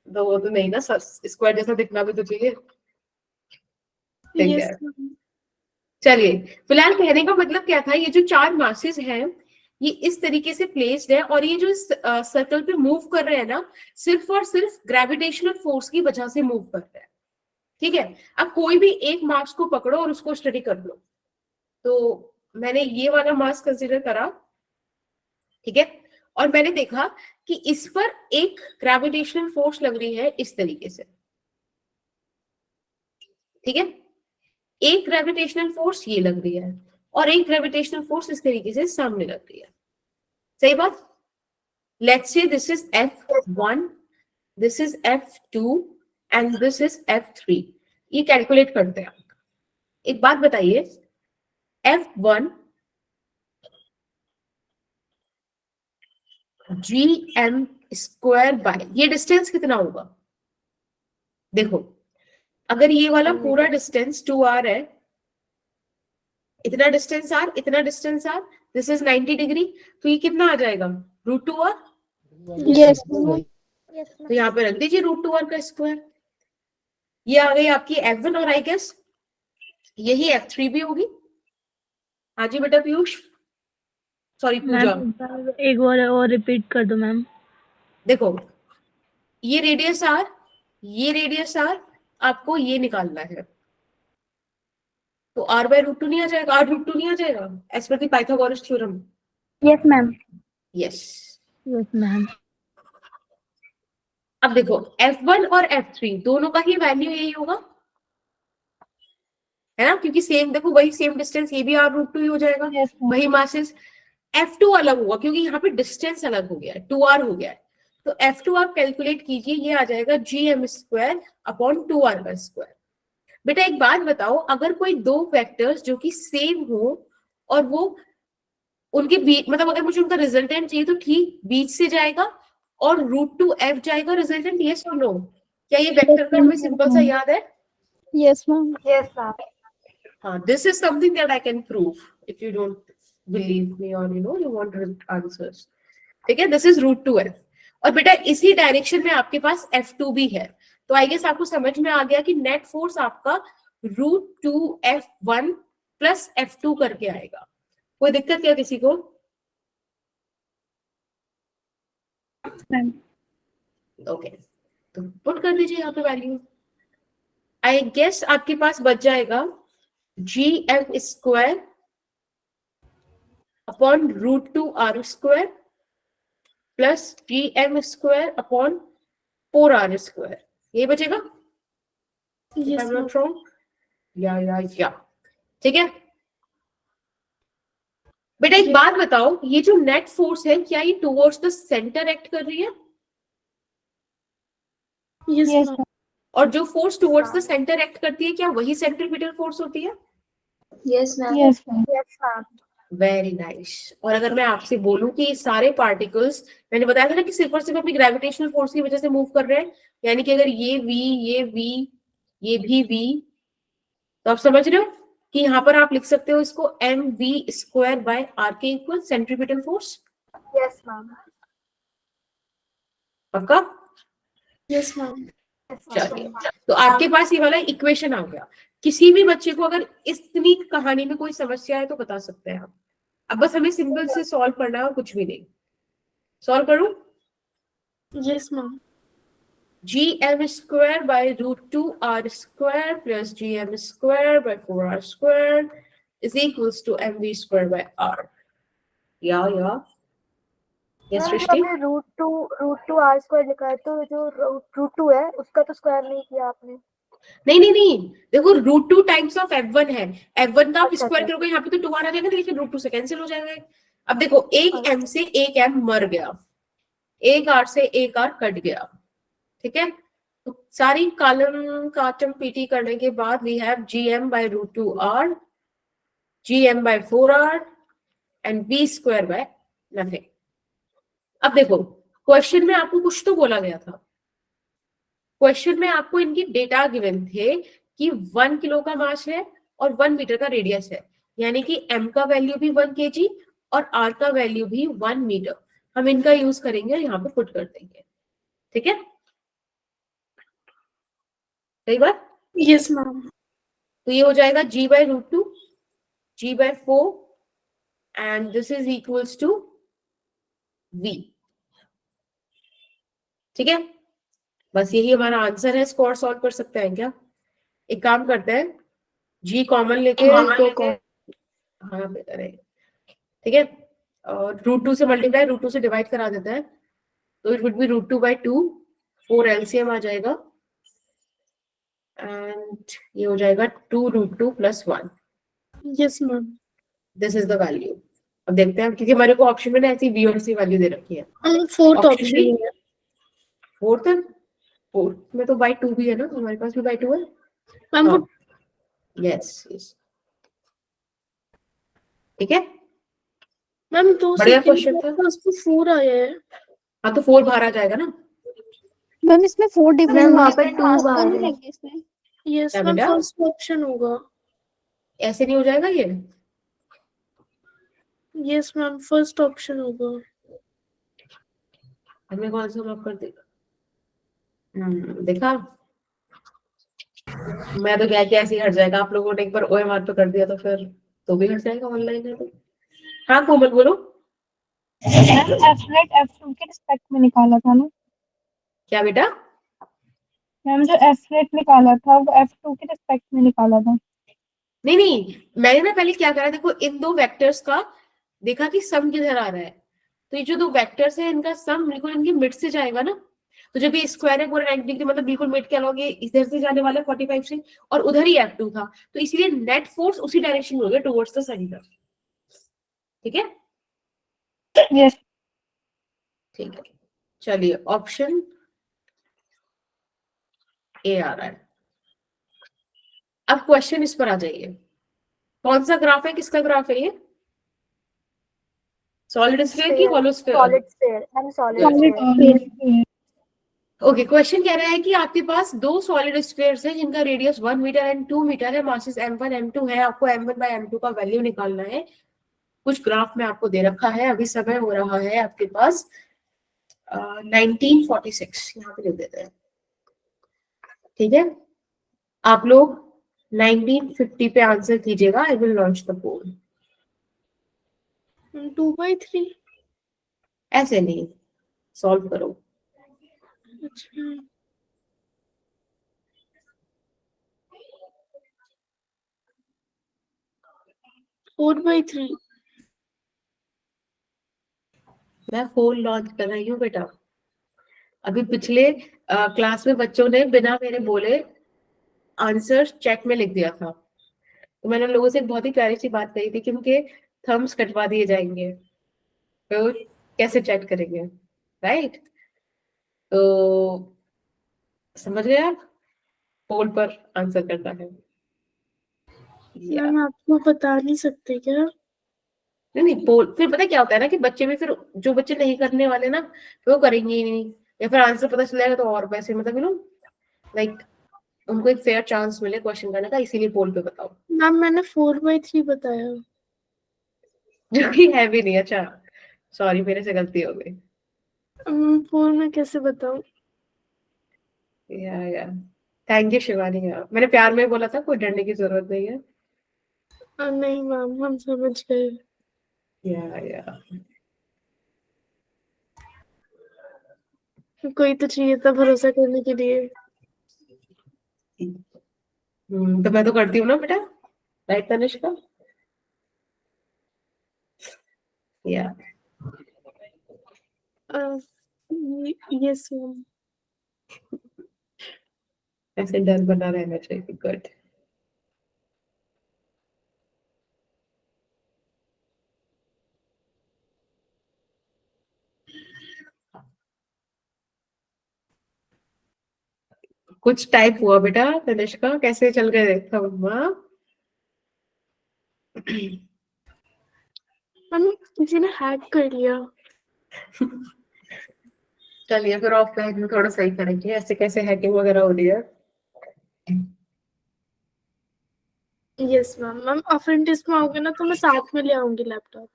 तो वो तो नहीं ना, स्क्वायर जैसा दिखना भी तो चाहिए, ठीक है। चलिए फिलहाल कहने का मतलब क्या था, ये जो 4 मासेस हैं ये इस तरीके से प्लेस्ड है और ये जो सर्कल पे मूव कर रहे हैं ना सिर्फ और सिर्फ ग्रेविटेशनल फोर्स की वजह से मूव कर रहे हैं, ठीक है। अब कोई भी एक मास को पकड़ो और उसको स्टडी कर लो। तो मैंने ये वाला मास कंसीडर करा, ठीक है, और मैंने देखा कि इस पर एक ग्रेविटेशनल फोर्स लग रही है इस तरीके से, ठीक है। एक ग्रेविटेशनल फोर्स ये लग रही है और एक ग्रेविटेशनल फोर्स इस तरीके से सामने लग रही है, सही बात। Let's say this is F1, this is F2 and this is F3। ये कैलकुलेट करते हैं। एक बात बताइए, F1 gm स्क्वायर बाय ये डिस्टेंस कितना होगा? देखो अगर ये वाला पूरा डिस्टेंस 2r है, इतना डिस्टेंस r, इतना distance r, this is 90 degree, तो ये कितना आ जाएगा? √2r। यस तो यहाँ पे रख दीजिए √2r का स्क्वायर। ये आ गई आपकी F1 और आई गेस यही F3 भी होगी। हाँ जी बेटा पीयूष, सॉरी पूजा, एक बार और रिपीट कर दो मैम। देखो ये रेडियस r, ये रेडियस r, आपको ये निकालना है, तो r/√2 नहीं आ जाएगा? r√2 नहीं आ जाएगा as per the Pythagoras theorem? Yes ma'am. Yes. Yes ma'am. अब देखो F1 और F3 दोनों का ही वैल्यू यही होगा, है ना, क्योंकि सेम, देखो वही सेम डिस्टेंस, ये भी r√2 ही हो जाएगा, वही मासेस। F2 अलग होगा क्योंकि यहाँ पे डिस्टेंस अलग हो गया है, 2r हो गया है, तो F2 आप कैलकुलेट कीजिए, ये आ जाएगा gm स्क्वायर अपॉन 2r का स्क्वायर। बेटा एक बात बताओ, अगर कोई 2 वेक्टर्स जो कि सेम हो और वो उनके बीच, मतलब अगर मुझे उनका रिजल्टेंट चाहिए तो ठीक बीच से जाएगा और √2f जाएगा रिजल्टेंट, यस और नो? क्या ये वेक्टर का हमें सिंपल सा याद है? Yes ma'am. Yes ma'am. हाँ, this is something that I can prove if you don't believe me, or you want answers. ठीक है, this is root 2f. और बेटा इसी डायरेक्शन में आपके पास F2 भी है, तो आई गेस आपको समझ में आ गया कि नेट फोर्स आपका √2F1 प्लस F2 करके आएगा. कोई दिक्कत क्या किसी को? ओके, तो पुट कर दीजिए यहाँ पे वैल्यू. आई गेस आपके पास बच जाएगा GM² upon √2R² plus GM² upon 4R². ये बचेगा? Yes, I'm ma'am. not wrong. या ठीक है बेटा. एक बात बताओ, ये जो नेट फोर्स है क्या ये टुवर्ड्स द सेंटर एक्ट कर रही है? Yes, Yes, ma'am. और जो force towards the centre act करती है क्या वही सेंट्रीपिटल फोर्स होती है? Yes ma'am. yes, ma'am. Very nice. और अगर मैं आपसे बोलूं कि ये सारे पार्टिकल्स, मैंने बताया था ना कि सिर्फ और सिर्फ अपनी ग्रेविटेशनल फोर्स की वजह से मूव कर रहे हैं, यानी कि अगर ये V, ये भी V, तो आप समझ रहे हो कि यहाँ पर आप लिख सकते हो इसको mv² के equal centripetal force. Yes, ma'am. पक्का? Yes, ma'am. चलिए, तो आपके पास ये वाला इक्वेशन आ गया. किसी भी बच्चे को अगर इतनी कहानी में कोई समस्या है तो बता सकते हैं आप. अब बस हमें सिंपल से सॉल्व करना है और कुछ भी नहीं. सॉल्व करूं? Yes, ma'am. GM² by √2R² plus GM² by 4R² is equals to MV² by R. Yeah. Yes, ma'am, जो Srishti? आपने √2R² लिखा है, तो जो √2 है उसका तो स्क्वायर नहीं किया आपने. नहीं, देखो √2 टाइम्स ऑफ F1 है. F1 का आप अच्छा, स्क्वायर अच्छा. करोगे, यहाँ पे तो 2R आ जाएगा, लेकिन √2 से कैंसिल हो जाएगा. अब देखो, एक M से एक M मर गया, एक R से एक R कट गया. ठीक है, तो सारी कॉलम काटम पीटी करने के बाद we have GM by √2R, GM by 4R and V² by nothing. अब देखो, क्वेश्चन में आपको कुछ तो बोला गया था. क्वेश्चन में आपको इनकी डेटा गिवन थे कि 1 किलो का मास है और 1 मीटर का रेडियस है, यानी कि M का वैल्यू भी 1 kg और R का वैल्यू भी 1 मीटर. हम इनका यूज करेंगे और यहाँ पे पुट कर देंगे. ठीक है, सही बात? Yes, ma'am. तो ये हो जाएगा G by √2, G by 4 and this is equals to V. ठीक है, बस यही हमारा आंसर है. इसको और सॉल्व कर सकते हैं क्या? एक काम करते हैं, G कॉमन लेके हाँ पे करेंगे. ठीक है, और √2 से मल्टीप्लाई, √2 से डिवाइड करा देता है, तो it would be √2 by 2, 4 LCM आ जाएगा एंड ये हो जाएगा 2√2 plus 1. Yes, ma'am. This is the value. अब देखते हैं, क्योंकि हमारे को ऑप्शन में ना ऐसी V और C वैल्यू दे रखी है. Fourth Option option B? है. फोर्थ में तो by 2 भी है ना, हमारे पास भी by 2 है. Ma'am, हाँ. यस. ठीक है, मैम दो बढ़िया सेकंड क्वेश्चन था. उसको 4 आया है. हाँ, तो 4 बाहर आ जाएगा ना. मैम इसमें 4 डिफरेंट मैम वहाँ पे different 2 mass तो बाहर नहीं है. लगे इसमें. यस क्या मैम, बेटा? फर्स्ट ऑप्शन होगा. ऐसे नहीं हो जाएगा ये. यस मैम, फर्स्ट ऑप्शन होगा. हमने कौन सा माफ कर देगा? देखा, मैं तो क्या क्या ऐसे ही हट जाएगा. आप लोगों ने एक बार OMR पे कर दिया तो फिर तो भी हट जाएगा ऑनलाइन है तो. हाँ कोमल बोलो. मैम F-net F2 के रिस्पेक्ट में निकाला था ना क्या बेटा? मैम, जो F-net निकाला था वो F2 के रिस्पेक्ट में निकाला था. नहीं, मैंने ना पहले क्या करा, देखो इन दो वेक्टर्स का देखा कि सम किधर आ रहा है, तो ये जो दो वेक्टर्स है इनका सम बिल्कुल इनके मिड से जाएगा ना. तो जब ये स्क्वायर है पूरा 90 डिग्री, मतलब बिल्कुल मिड के अलॉन्ग ये इधर से जाने वाला है 45 से, और उधर ही F2 था, तो इसलिए नेट फोर्स उसी डायरेक्शन में होगा, टुवर्ड्स द सेंटर. ठीक है, यस. ठीक है. चलिए, ऑप्शन ए आ रहा है. अब क्वेश्चन इस पर आ जाइए. कौन सा ग्राफ है, किसका ग्राफ है ये? सॉलिड स्फीयर की hollow sphere? Solid sphere. I'm solid sphere. Okay, question कह रहा है कि आपके पास दो सॉलिड स्फीयर्स हैं जिनका रेडियस 1 मीटर एंड 2 मीटर है, मासेस m1 m2 है. आपको m1 by m2 का वैल्यू निकालना है. कुछ ग्राफ में आपको दे रखा है, अभी समय हो रहा है आपके पास 1946, यहाँ पे लिख देते हैं, ठीक है। आप लोग 1950 पे आंसर कीजिएगा। आई विल लॉन्च द पोल। 2/3। ऐसे नहीं, सॉल्व करो। अच्छा 4/3। मैं पोल लॉन्च कर रही हूँ बेटा। अभी पिछले क्लास में बच्चों ने बिना मेरे बोले आंसर चेक में लिख दिया था, तो मैंने लोगों से एक बहुत ही प्यारी सी बात कही थी कि उनके थम्स कटवा दिए जाएंगे, तो कैसे चेक करेंगे, राइट। तो समझ गए आप, पोल पर आंसर करना है। या मैम आपको बता नहीं सकते क्या? नहीं, पोल फिर पता क्या होता है ना, कि बच्चे भी फिर जो बच्चे नहीं करने वाले ना, वो करेंगे ही नहीं, या फिर आंसर पता चल जाएगा तो और वैसे मतलब लाइक उनको एक फेयर चांस मिले क्वेश्चन करने का, इसीलिए पोल पे बताओ। मैम मैंने 4/3 बताया। जो कि है भी नहीं। अच्छा सॉरी, मेरे से गलती हो गई। 4 में कैसे बताऊं? या थैंक यू शिवानी। यार मैंने प्यार में बोला था, कोई डरने की जरूरत नहीं है। नहीं मैम हम समझ गए। या कोई तो चाहिए था भरोसा करने के लिए। तो मैं तो करती हूँ ना बेटा, राइट तनिष्का। या यस मैम। ऐसे डर बना रहना चाहिए। गुड। कुछ टाइप हुआ बेटा तनिष्का, कैसे चल गए देखा मम्मा। मैम किसी ने हैक कर लिया। चलिए फिर ऑफलाइन में थोड़ा सही करेंगे, ऐसे कैसे हैकिंग वगैरह हो रही है। Yes ma'am. मैम अप्रेंटिस में आओगे ना तो मैं साथ में ले आऊंगी लैपटॉप।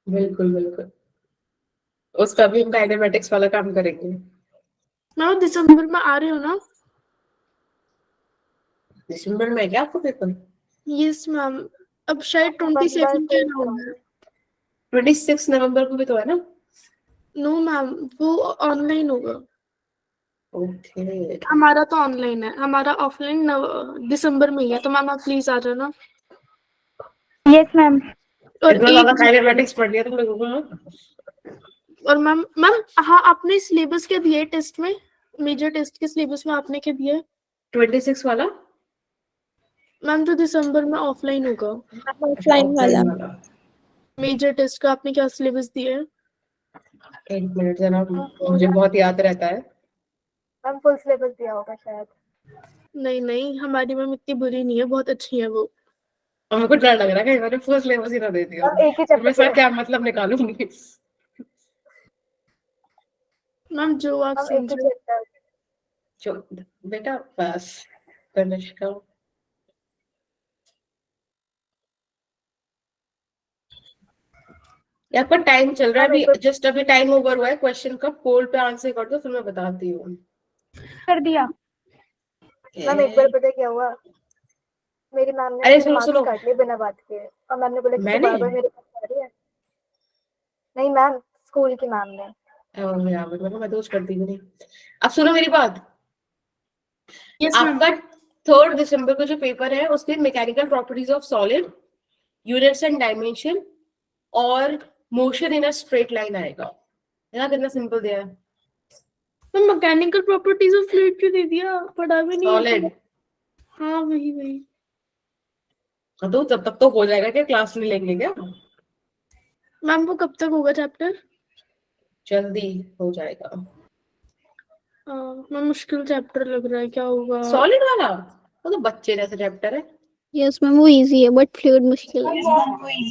बिल्कुल बिल्कुल, उसका भी हम काइनेमेटिक्स वाला काम करेंगे। मैम दिसंबर में आ रहे हो ना? दिसंबर में है क्या आपको पेपर? Yes ma'am. अब शायद 27 के अराउंड है। 26 नवंबर को भी तो है ना? नो मैम वो ऑनलाइन होगा। ओके। हमारा तो ऑनलाइन है, हमारा ऑफलाइन दिसंबर में ही है, तो मैम आप प्लीज आ जाना। Yes ma'am. और इतना ज्यादा एक काइनेमेटिक्स पढ़ लिया तुम लोगों को। और मैम मैम हाँ आपने सिलेबस क्या दिया है टेस्ट में? मेजर टेस्ट के सिलेबस में आपने क्या दिया है? 26 वाला मैम तो दिसंबर में ऑफलाइन होगा। ऑफलाइन वाला। ऑफलाइन वाला। मेजर टेस्ट का आपने क्या सिलेबस दिया है? एक मिनट जरा, मुझे बहुत याद रहता है। मैम फुल सिलेबस दिया होगा शायद। नहीं नहीं हमारी मैम इतनी बुरी नहीं है, बहुत अच्छी है वो। और मेरे को डर लग रहा है कि मैंने फर्स्ट सिलेबस ही ना दे दिया, मैम एक ही तो मैं सर चैप्टर क्या मतलब निकालूंगी। मैम जो आप मैम एक ही समझो। चैप्टर। जो बेटा बस तनिष्का, यहाँ पर टाइम चल रहा है अभी, जस्ट अभी टाइम ओवर हुआ है क्वेश्चन का। पोल पे आंसर कर दो फिर मैं बताती हूँ। कर दिया मैम। एक बार पता क्या हुआ, मेरी मैम ने अरे मेरे सुनो मार्क्स सुनो, काट लिए बिना बात के, और मैम ने बोला कि तू मैंने बार-बार मेरे पास आ रही है। नहीं मैम, स्कूल की मैम ने। मैं दोस्त करती हूँ नहीं। अब सुनो मेरी बात। Yes ma'am. आपका 3 दिसंबर को जो पेपर है उसमें mechanical properties of solid, units and dimension और motion in a straight line आएगा। यहाँ कितना सिंपल दिया है। Ma'am mechanical properties of fluid क्यों दे दिया? पढ़ा भी नहीं है सॉलिड तो। हाँ वही वही। तो तब तक तो हो जाएगा, क्या क्लास में लेंगे क्या? मैम वो कब तक होगा चैप्टर? जल्दी हो जाएगा। मैम मुश्किल चैप्टर लग रहा है, क्या होगा? सॉलिड वाला वो तो बच्चे जैसे चैप्टर है। यस मैम वो इजी है बट फ्लूइड मुश्किल है।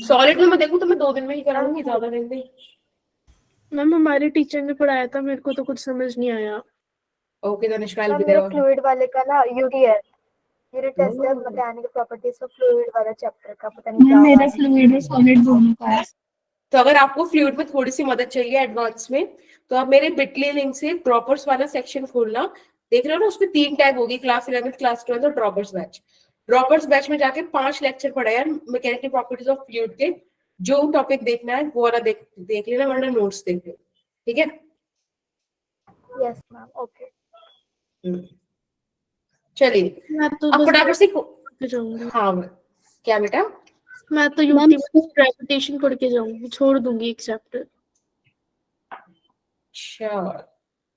सॉलिड में मैं देखूं तो मैं 2 दिन में ही कराऊंगी, ज्यादा दिन नहीं। मैम हमारे टीचर ने पढ़ाया था, मेरे को तो कुछ समझ नहीं आया। ओके तनिष्का, मैम भी मेरे देगा। फ्लूइड वाले का ना यूडी है, मेरे टेस्ट है मैकेनिकल प्रॉपर्टीज ऑफ फ्लूइड वाला चैप्टर का, पता नहीं क्या मेरा होगा। फ्लूइड और सॉलिड दोनों का है। तो अगर आपको फ्लूइड में थोड़ी सी मदद चाहिए एडवांस में, तो आप मेरे बिटली लिंक से ड्रॉपर्स वाला सेक्शन खोलना। देख रहे हो ना, उसमें 3 टैग होगी, क्लास 11, क्लास 12 और ड्रॉपर्स बैच। ड्रॉपर्स बैच में जाके 5 लेक्चर पढ़ा यार मैकेनिकल प्रॉपर्टीज ऑफ फ्लूइड के। जो टॉपिक देखना है वो वाला देख लेना, वरना नोट्स देख लेना, ठीक है। Yes ma'am, okay. चलिए मैं तो अब बस फटाफट से जाऊंगी। हाँ क्या बेटा? मैं तो यूटी में ग्रेविटेशन पढ़ के जाऊंगी, छोड़ दूंगी एक चैप्टर। अच्छा,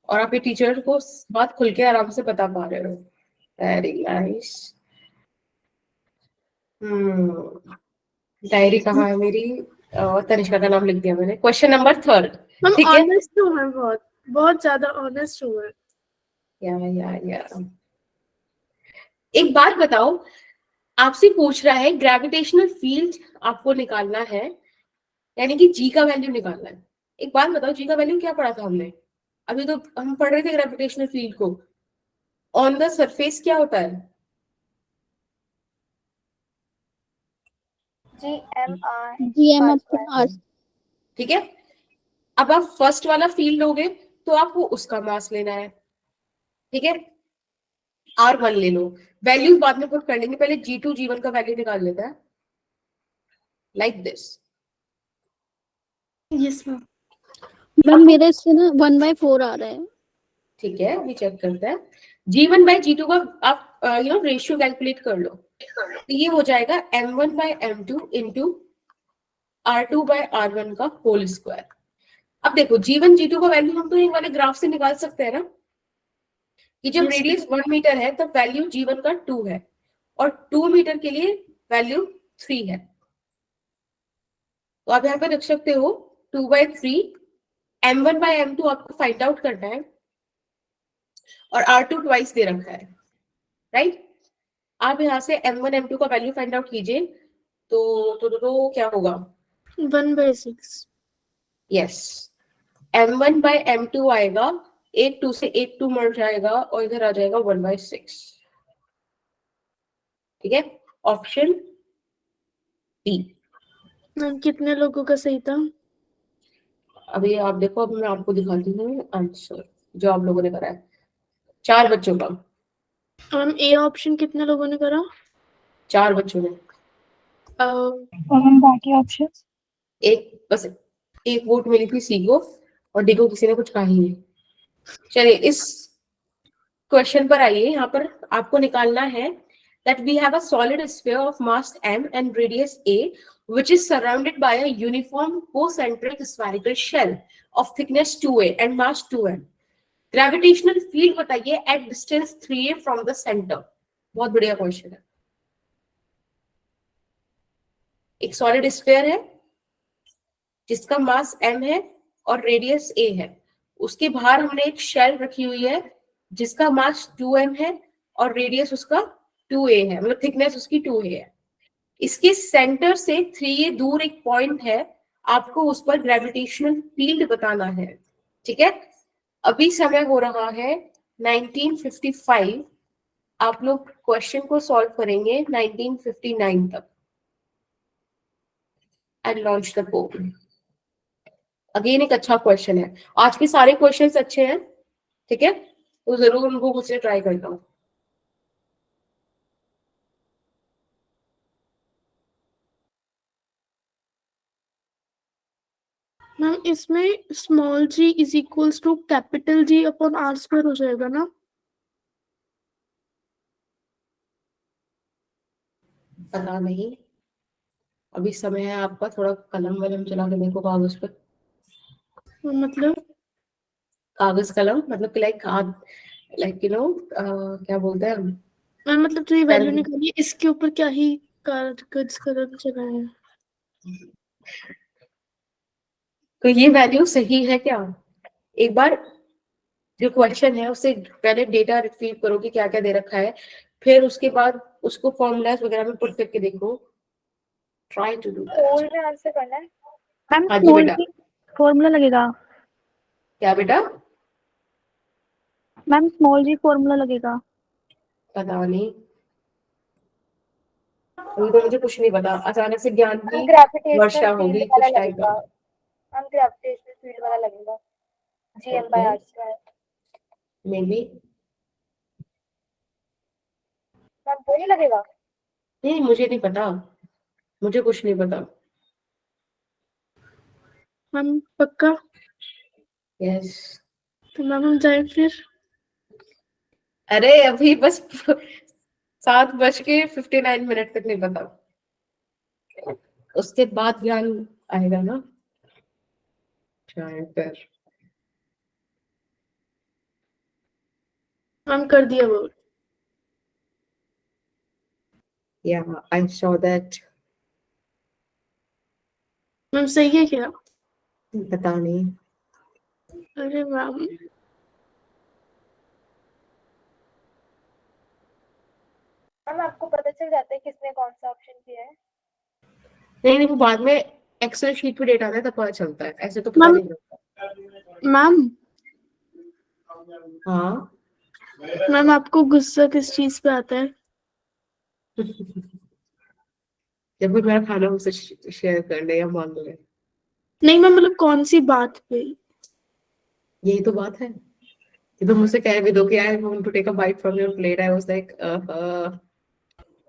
और आप ये टीचर को बात खुल के आराम से बता पा रहे हो, वेरी नाइस। डायरी कहाँ है मेरी? तनिष्का का नाम लिख दिया मैंने। क्वेश्चन नंबर 3, हम ठीक है। ऑनेस्ट हूँ, मैं बहुत बहुत ज्यादा ऑनेस्ट हूँ मैं। या एक बात बताओ, आपसे पूछ रहा है ग्रेविटेशनल फील्ड आपको निकालना है, यानी कि जी का वैल्यू निकालना है। एक बात बताओ, जी का वैल्यू क्या पढ़ा था हमने? अभी तो हम पढ़ रहे थे ग्रेविटेशनल फील्ड को। ऑन द सरफेस क्या होता है? GM upon R। ठीक है। अब आप फर्स्ट वाला फील्ड लोगे तो आपको उसका मास लेना है, ठीक है। R1 ले लो, वैल्यूज बाद में पुट कर लेंगे, पहले G2 G1 का वैल्यू निकाल लेता है, like this. Yes ma'am. Ma'am मेरे इससे ना 1/4 आ रहा है। ठीक है, अभी चेक करते हैं। G1/G2 का आप रेशियो कैलकुलेट कर लो, तो ये हो जाएगा M1/M2 इंटू R2/R1 का होल स्क्वायर। अब देखो G1 G2 का वैल्यू हम तो इन वाले ग्राफ से निकाल सकते हैं ना, कि जब रेडियस 1 मीटर है तब वैल्यू G1 का 2 है, और 2 मीटर के लिए वैल्यू 3 है। तो आप यहाँ पे रख सकते हो 2/3। M1/M2 आपको फाइंड आउट करना है, और R2 ट्वाइस दे रखा है, राइट। आप यहाँ से M1 M2 का वैल्यू फाइंड आउट कीजिए, तो क्या होगा? 1/6। यस, M1/M2 आएगा, एक 2 से एक 2 मर जाएगा, और इधर आ जाएगा 1/6, ठीक है। Option B. मैम कितने लोगों का सही था? अभी आप देखो, अब मैं आपको दिखाती हूँ आंसर जो आप लोगों ने करा है। 4 बच्चों का। मैम ए ऑप्शन कितने लोगों ने करा? 4 बच्चों ने। और हम बाकी ऑप्शन एक बस एक वोट मिली थी सी को, और डी को किसी ने कुछ कहा ही नहीं। चलिए इस क्वेश्चन पर आइए। यहाँ पर आपको निकालना है that we have a solid sphere of mass m and radius a which is surrounded by a uniform concentric spherical shell of thickness 2a and mass 2m. Gravitational field बताइए at distance 3a from the center. बहुत बढ़िया question है। एक solid sphere है जिसका मास m है और radius a है, उसके बाहर हमने एक शेल रखी हुई है जिसका मास 2m है और रेडियस उसका 2a है, मतलब थिकनेस उसकी 2a है। इसके सेंटर से 3a दूर एक पॉइंट है, आपको उस पर ग्रेविटेशनल फील्ड बताना है, ठीक है। अभी समय हो रहा है 1955। आप लोग क्वेश्चन को सॉल्व करेंगे 1959 तक। And launch the poll. Again एक अच्छा क्वेश्चन है, आज के सारे क्वेश्चंस अच्छे हैं, ठीक है, तो जरूर उनको मुझसे ट्राई करता हूँ। मैम इसमें small g is equals to capital G upon R square हो जाएगा ना? पता नहीं, अभी समय है आपका, थोड़ा कलम वलम चला के देखो कागज पर। मतलब कागज कलम मतलब लाइक क्या बोलते हैं हम? मैम मतलब जो ये वैल्यू पेन। निकाली इसके ऊपर क्या ही कागज कलम चला है? तो ये वैल्यू सही है क्या? एक बार जो क्वेश्चन है उससे पहले डेटा रिट्रीव करो कि क्या क्या दे रखा है, फिर उसके बाद उसको फॉर्मूलाज वगैरह में पुट करके देखो। Try to do that. में आंसर करना है। मैम हाँ जी स्मॉल बेटा। जी फॉर्मूला लगेगा। क्या बेटा? मैम स्मॉल जी फॉर्मूला लगेगा। पता नहीं। अभी तो मुझे कुछ नहीं पता, अचानक से ज्ञान की ग्रेविटेशनल वर्षा होगी फील्ड वाला कुछ टाइम लगेगा, बाद। मैम ग्रेविटेशनल फील्ड वाला लगेगा, GM by R square। May be. Ma'am वो नहीं लगेगा? नहीं मुझे नहीं पता, मुझे कुछ नहीं पता। मैम पक्का? यस। तो मैम हम जाए फिर? अरे अभी बस 7:59 तक नहीं पता, उसके बाद ज्ञान आएगा ना शायद फिर। मैम कर दिया वो। या आई सॉ दैट। मैम सही है क्या? पता नहीं। अरे मैम मैम आपको पता चल जाता है किसने कौन सा ऑप्शन किया है? नहीं नहीं, वो बाद में एक्सेल शीट पे डेटा आता है तब पता चलता है, ऐसे तो पता मैम नहीं चलता। मैम हाँ मैम आपको गुस्सा किस चीज पे आता है? जब भी मेरा खाना मुझसे शेयर कर ले या मांग ले। नहीं मैम मतलब कौन सी बात पे? यही तो बात है, ये तो मुझसे कह भी दो कि I want to take a bite from your plate, I was like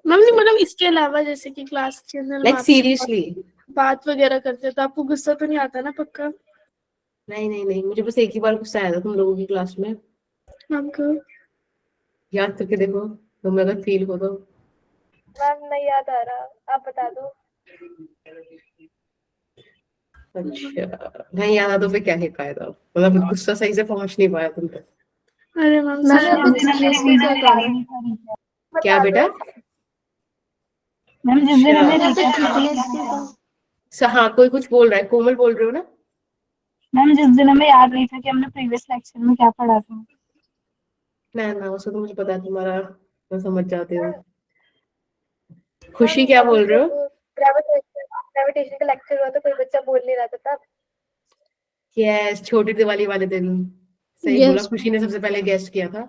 ma'am नहीं मतलब इसके अलावा जैसे कि क्लास के अंदर लाइक हम आपसे सीरियसली। बात वगैरह करते हैं तो आपको गुस्सा तो नहीं आता ना पक्का? नहीं नहीं नहीं, मुझे बस एक ही बार गुस्सा आया था तुम लोगों की क्लास में, मैम को याद करके देखो तुम्हें अगर फील हो तो। मैम नहीं याद आ रहा, आप बता दो। अच्छा नहीं याद आ तो फिर क्या ही फायदा, मतलब गुस्सा सही से पहुंच नहीं पाया तुम तक। अरे मैम मैम सच यहाँ पे में थिकनेस का क्या करना है? क्या बता बेटा? दो। मैम जिस दिन अच्छा हमें यहाँ पे recess हुई थिकनेस थी, का हाँ कोई कुछ बोल रहा है, कोमल बोल रहे हो ना? मैम जिस दिन हमें याद नहीं था कि हमने प्रीवियस लेक्चर में क्या पढ़ा था। ना उसको तो मुझे पता है तुम्हारा, मैं समझ जाती हूँ। मैम खुशी क्या अभी बोल रहे जब हो? ग्रेविटेशन का लेक्चर हुआ तो कोई बच्चा बोल नहीं रहा था तब। यस, छोटी दिवाली वाले दिन। सही बोला, यस खुशी ने सबसे पहले गेस्ट किया था।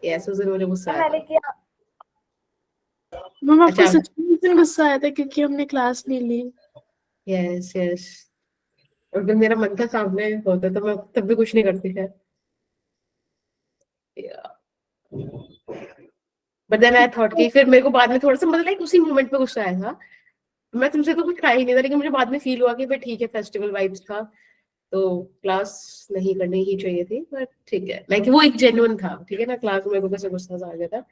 यस, उस दिन मुझे गुस्सा आया मैंने था। किया। मैम आपको अच्छा। सच में उस दिन गुस्सा आया था क्योंकि हमने क्लास नहीं ली? यस यस, और जब मेरा मन था सामने होता तो मैं तब भी कुछ नहीं करती है। बट देन आई थॉट कि फिर मेरे को बाद में थोड़ा सा मतलब लाइक उसी मोमेंट पे गुस्सा आया था। मैं तुमसे तो कुछ कहा ही नहीं था, लेकिन मुझे बाद में फील हुआ कि भाई ठीक है फेस्टिवल वाइब्स था तो क्लास नहीं करनी ही चाहिए थी, बट ठीक है लाइक वो एक जेन्युइन था, ठीक है ना, क्लास में मेरे को कैसे गुस्सा सा आ गया था।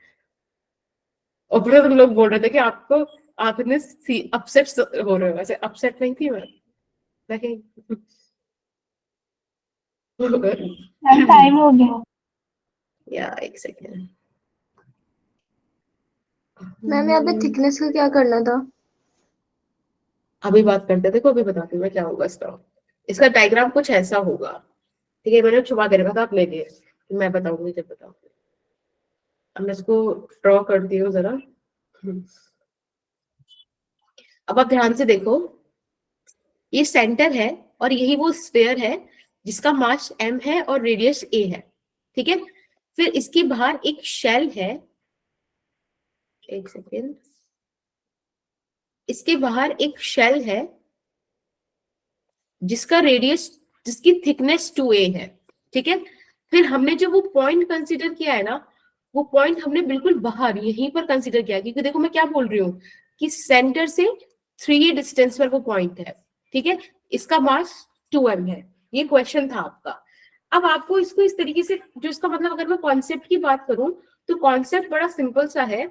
और फिर तुम लोग बोल रहे थे कि आपको आपने अपसेट हो रहे हो, ऐसे अपसेट नहीं थी मैं नहीं। मैम टाइम हो गया। या एक सेकेंड। मैम यहाँ पे थिकनेस का क्या करना था? अभी बात करते हैं, देखो अभी बताती हूँ मैं क्या होगा इसका। इसका डायग्राम कुछ ऐसा होगा, ठीक है, मैंने छुपा के रखा था, आप ले लिए, मैं बताऊंगी जब बताऊंगी। अब मैं इसको ड्रॉ करती हूँ जरा। अब आप ध्यान से देखो, ये सेंटर है और यही वो स्फीयर है जिसका मास m है और रेडियस a है, ठीक है। फिर इसके बाहर एक शेल है, एक सेकेंड, इसके बाहर एक शेल है जिसका रेडियस, जिसकी थिकनेस 2a है, ठीक है। फिर हमने जो वो पॉइंट कंसीडर किया है ना, वो पॉइंट हमने बिल्कुल बाहर यहीं पर कंसीडर किया, क्योंकि देखो मैं क्या बोल रही हूँ कि सेंटर से 3a डिस्टेंस पर वो पॉइंट है, ठीक है। इसका मास 2m है, ये क्वेश्चन था आपका। अब आपको इसको इस तरीके से, जो इसका मतलब अगर मैं कॉन्सेप्ट की बात करूं तो कॉन्सेप्ट बड़ा सिंपल सा है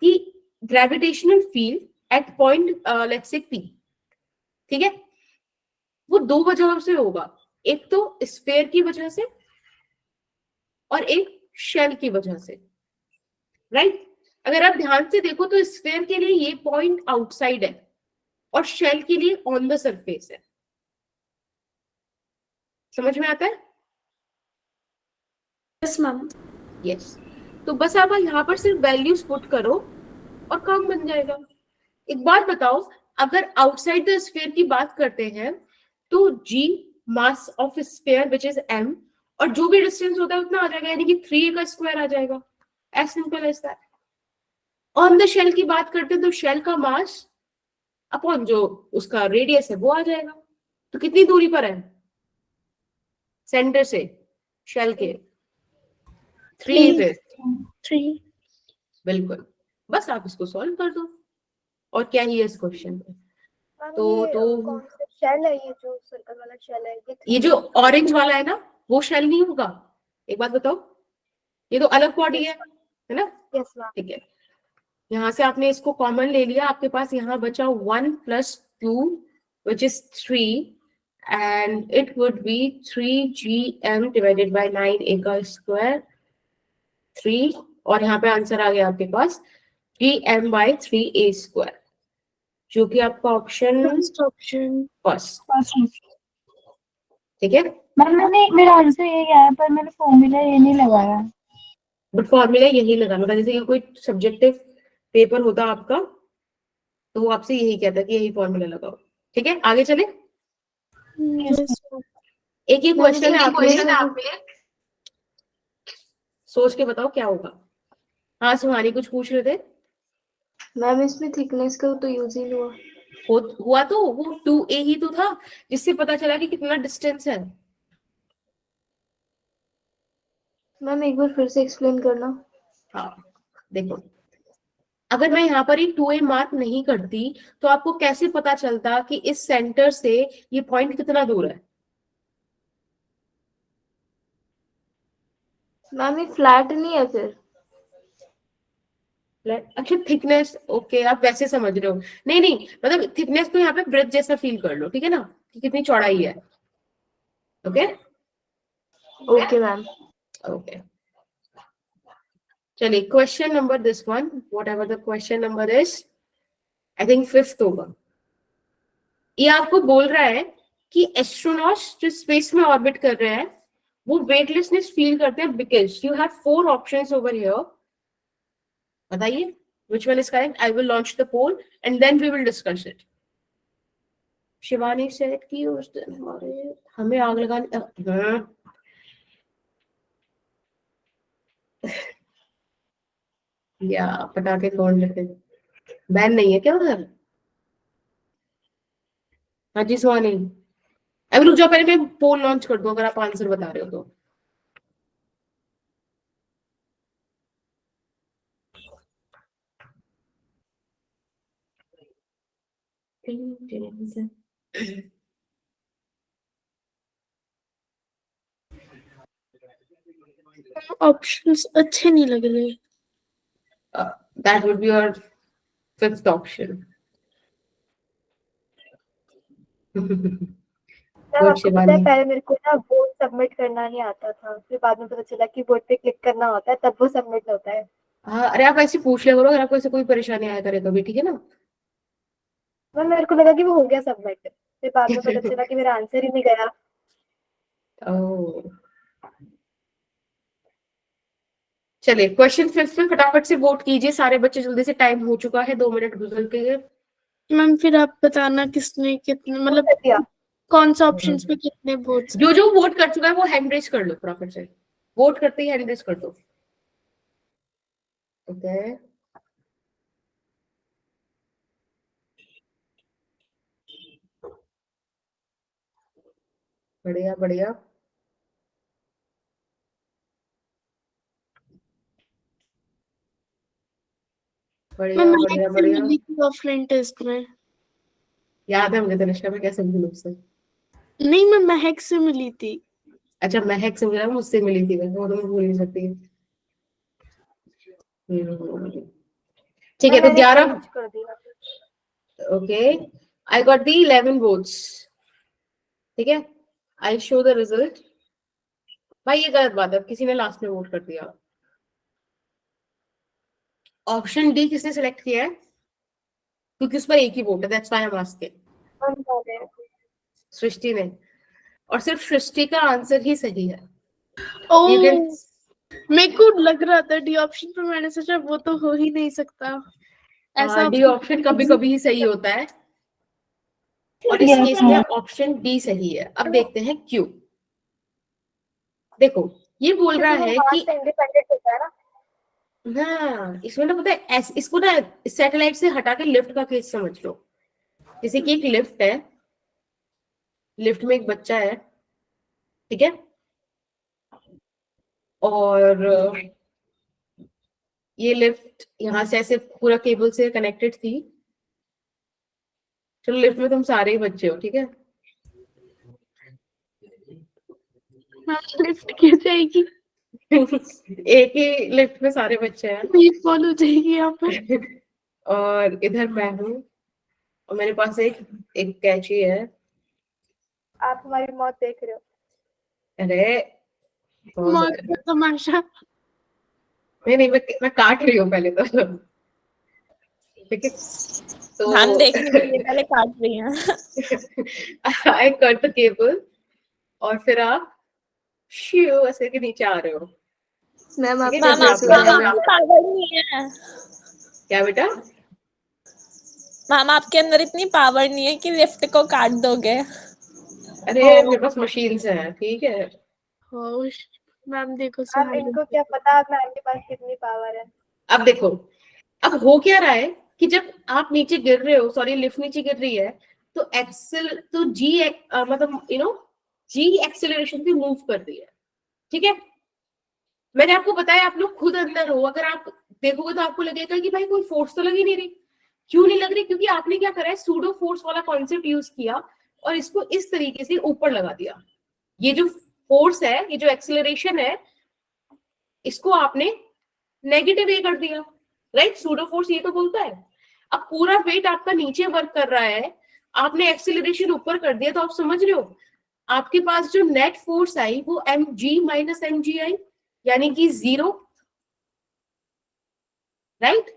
कि gravitational field eight point let's say P, ठीक है, वो दो वजहों से होगा, एक तो स्फीयर की वजह से और एक शेल की वजह से, राइट। अगर आप ध्यान से देखो तो स्फीयर के लिए ये पॉइंट आउटसाइड है और शेल के लिए ऑन द सरफेस है। समझ में आता है? Yes ma'am. यस। तो बस आप यहाँ पर सिर्फ वैल्यूज पुट करो और काम बन जाएगा। एक बात बताओ, अगर आउटसाइड द स्फीयर की बात करते हैं तो g mass of sphere which is m, और जो भी डिस्टेंस होता है उतना आ जाएगा, यानी कि 3a का स्क्वायर आ जाएगा, as simple as that. On the shell की बात करते हैं तो शेल का मास अपॉन जो उसका रेडियस है वो आ जाएगा। तो कितनी दूरी पर है सेंटर से शेल के? 3 पे। 3। बिल्कुल, बस आप इसको सॉल्व कर दो और क्या ही है इस क्वेश्चन में। मैम तो- ये तो- कौन सा शेल है, ये जो सर्कल वाला शेल है ये जो ऑरेंज वाला है ना वो शेल नहीं होगा। एक बात बताओ, ये तो अलग बॉडी है ना? Yes ma'am. ठीक है, यहाँ से आपने इसको कॉमन ले लिया, आपके पास यहाँ बचा 1 + 2 which is 3 and it would be 3gm divided by 9a का स्क्वायर 3 और यहाँ पे आंसर आ गया आपके पास gm/3a स्क्वायर, जो कि आपका option first option. First. First. ठीक है, मैम मैंने मेरा आंसर यही आया पर मैंने फॉर्मूला ये नहीं लगाया। बट फॉर्मूला यही लगा मेरा, जैसे ये कोई सब्जेक्टिव पेपर होता आपका तो वो आपसे यही कहता कि यही फॉर्मूला लगाओ। ठीक है, आगे चले। यस। एक ही क्वेश्चन है, आपने सोच के बताओ क्या होगा। हाँ सुहानी कुछ पूछ रहे थे। मैम इसमें थिकनेस का तो यूज ही नहीं हुआ। हुआ तो वो 2a ही तो था जिससे पता चला कि कितना डिस्टेंस है। मैम एक बार फिर से एक्सप्लेन करना। हाँ देखो, अगर मैं यहाँ पर ही 2a मार्क नहीं करती तो आपको कैसे पता चलता कि इस सेंटर से ये पॉइंट कितना दूर है? मैम ये फ्लैट नहीं है फिर। अच्छा थिकनेस, ओके आप वैसे समझ रहे हो। नहीं नहीं, मतलब थिकनेस तो यहाँ पे ब्रेथ जैसा फील कर लो, ठीक है ना, कि कितनी चौड़ाई है। Okay okay ma'am. ओके, चलिए question number this one, what ever the question number is, I think 5th होगा। ये आपको बोल रहा है कि एस्ट्रोनॉट्स जो स्पेस में ऑर्बिट कर रहे हैं वो वेटलेसनेस फील करते हैं because you have 4 options over here. बताइए which one is correct? I will launch the poll and then we will discuss it. Shivani set की उस दिन हमें आग लगाने या पटाखे कौन लेते, बैन नहीं है क्या उधर? हाँ जी शिवानी, अभी रुक जाओ, पहले मैं पोल लॉन्च कर दूं अगर आप आंसर बता रहे हो तो। ऑप्शंस अच्छे नहीं लग रहे। That would be your 5th option. Ma'am आपको पता है पहले मेरे को ना बोर्ड सबमिट करना नहीं आता था, फिर बाद में पता चला कि बोर्ड पे क्लिक करना होता है तब वो सबमिट होता है। हाँ अरे आप ऐसे पूछ लिया करो अगर आपको ऐसे कोई परेशानी आया करे तो भी, ठीक है ना। मैम मेरे को लगा कि वो हो गया सबमिट, फिर बाद में पता चला कि मेरा आंसर ही नहीं गया। ओह चलिए क्वेश्चन 5 में फटाफट से वोट कीजिए सारे बच्चे जल्दी से, टाइम हो चुका है, 2 मिनट गुजर के। मैम फिर आप बताना किसने कितने मतलब कर दिया। कौन सा ऑप्शंस पे कितने वोट्स। जो जो वोट कर चुका है वो हैंड रेज कर लो फटाफट से, वोट करते ही हैंड रेज कर दो। ओके बढ़िया बढ़िया, बढ़िया मैं बढ़िया महक से बढ़िया। मिली थी ऑफलाइन टेस्ट में। याद है मुझे तनिष्का, में कैसे भूलूं उससे। नहीं मैं महक से मिली थी। अच्छा महक से मिला, मुझसे मिली थी वो तो मैं भूल नहीं सकती। ठीक है तो 11 कर दिया। Okay I got the 11 votes. ठीक है आई शो द रिजल्ट। भाई ये गलत बात है, किसी ने लास्ट में वोट कर दिया। ऑप्शन डी किसने सिलेक्ट किया है? क्योंकि उस पर एक ही वोट है, that's why I am asking. Srishti ने, और सिर्फ सृष्टि का आंसर ही सही है। You can- मेरे को लग रहा था डी ऑप्शन पे, मैंने सोचा वो तो हो ही नहीं सकता ऐसा। डी ऑप्शन कभी कभी ही सही होता है और इस केस में ऑप्शन डी सही है। अब देखते हैं क्यों। देखो ये बोल रहा है कि इंडिपेंडेंट होता है ना। ना इसमें ना पता है इसको ना सैटेलाइट से हटा के लिफ्ट का केस समझ लो। जैसे कि एक लिफ्ट है, लिफ्ट में एक बच्चा है, ठीक है, और ये लिफ्ट यहाँ से ऐसे पूरा केबल से कनेक्टेड थी। चलो लिफ्ट में तुम सारे ही बच्चे हो, ठीक है, लिफ्ट कैसे आएगी? एक ही लिफ्ट में सारे बच्चे हैं मीट बॉल हो जाएगी यहाँ पर। और इधर मैं हूँ और मेरे पास एक कैची है। आप हमारी मौत देख रहे हो। अरे बहुत मौत सारे। का तमाशा। नहीं मैं काट रही हूँ पहले तो, ठीक है, तो हम देखने के लिए पहले काट रही हैं। आई कट द केबल और फिर आप शिव ऐसे के नीचे आ रहे हो। मैम आप ठीक है, मैम जैसे कैसे आपको आपके हो अंदर गया? इतनी पावर नहीं है। क्या बेटा? मैम आपके अंदर इतनी पावर नहीं है कि लिफ्ट को काट दोगे। अरे मेरे पास मशीन है, ठीक है। होश मैम देखो अब सुहानी। इनको क्या पता मैम के पास कितनी पावर है। अब देखो, अब हो क्या रहा है कि जब आप नीचे गिर रहे हो, सॉरी लिफ्ट नीचे गिर रही है, तो एक्सेल तो जी मतलब जी एक्सेलरेशन भी मूव कर रही है, ठीक है। मैंने आपको बताया आप लोग खुद अंदर हो, अगर आप देखोगे तो आपको लगेगा कि भाई कोई फोर्स तो लग ही नहीं रही। क्यों नहीं लग रही? क्योंकि आपने क्या करा है, सूडो फोर्स वाला कॉन्सेप्ट यूज किया और इसको इस तरीके से ऊपर लगा दिया। ये जो फोर्स है, ये जो एक्सेलरेशन है, इसको आपने नेगेटिव ए कर दिया, राइट। सूडो फोर्स ये तो बोलता है। अब पूरा वेट आपका नीचे वर्क कर रहा है, आपने एक्सेलरेशन ऊपर कर दिया, तो आप समझ रहे हो आपके पास जो नेट फोर्स आई वो mg माइनस mg आई, यानी कि 0, राइट।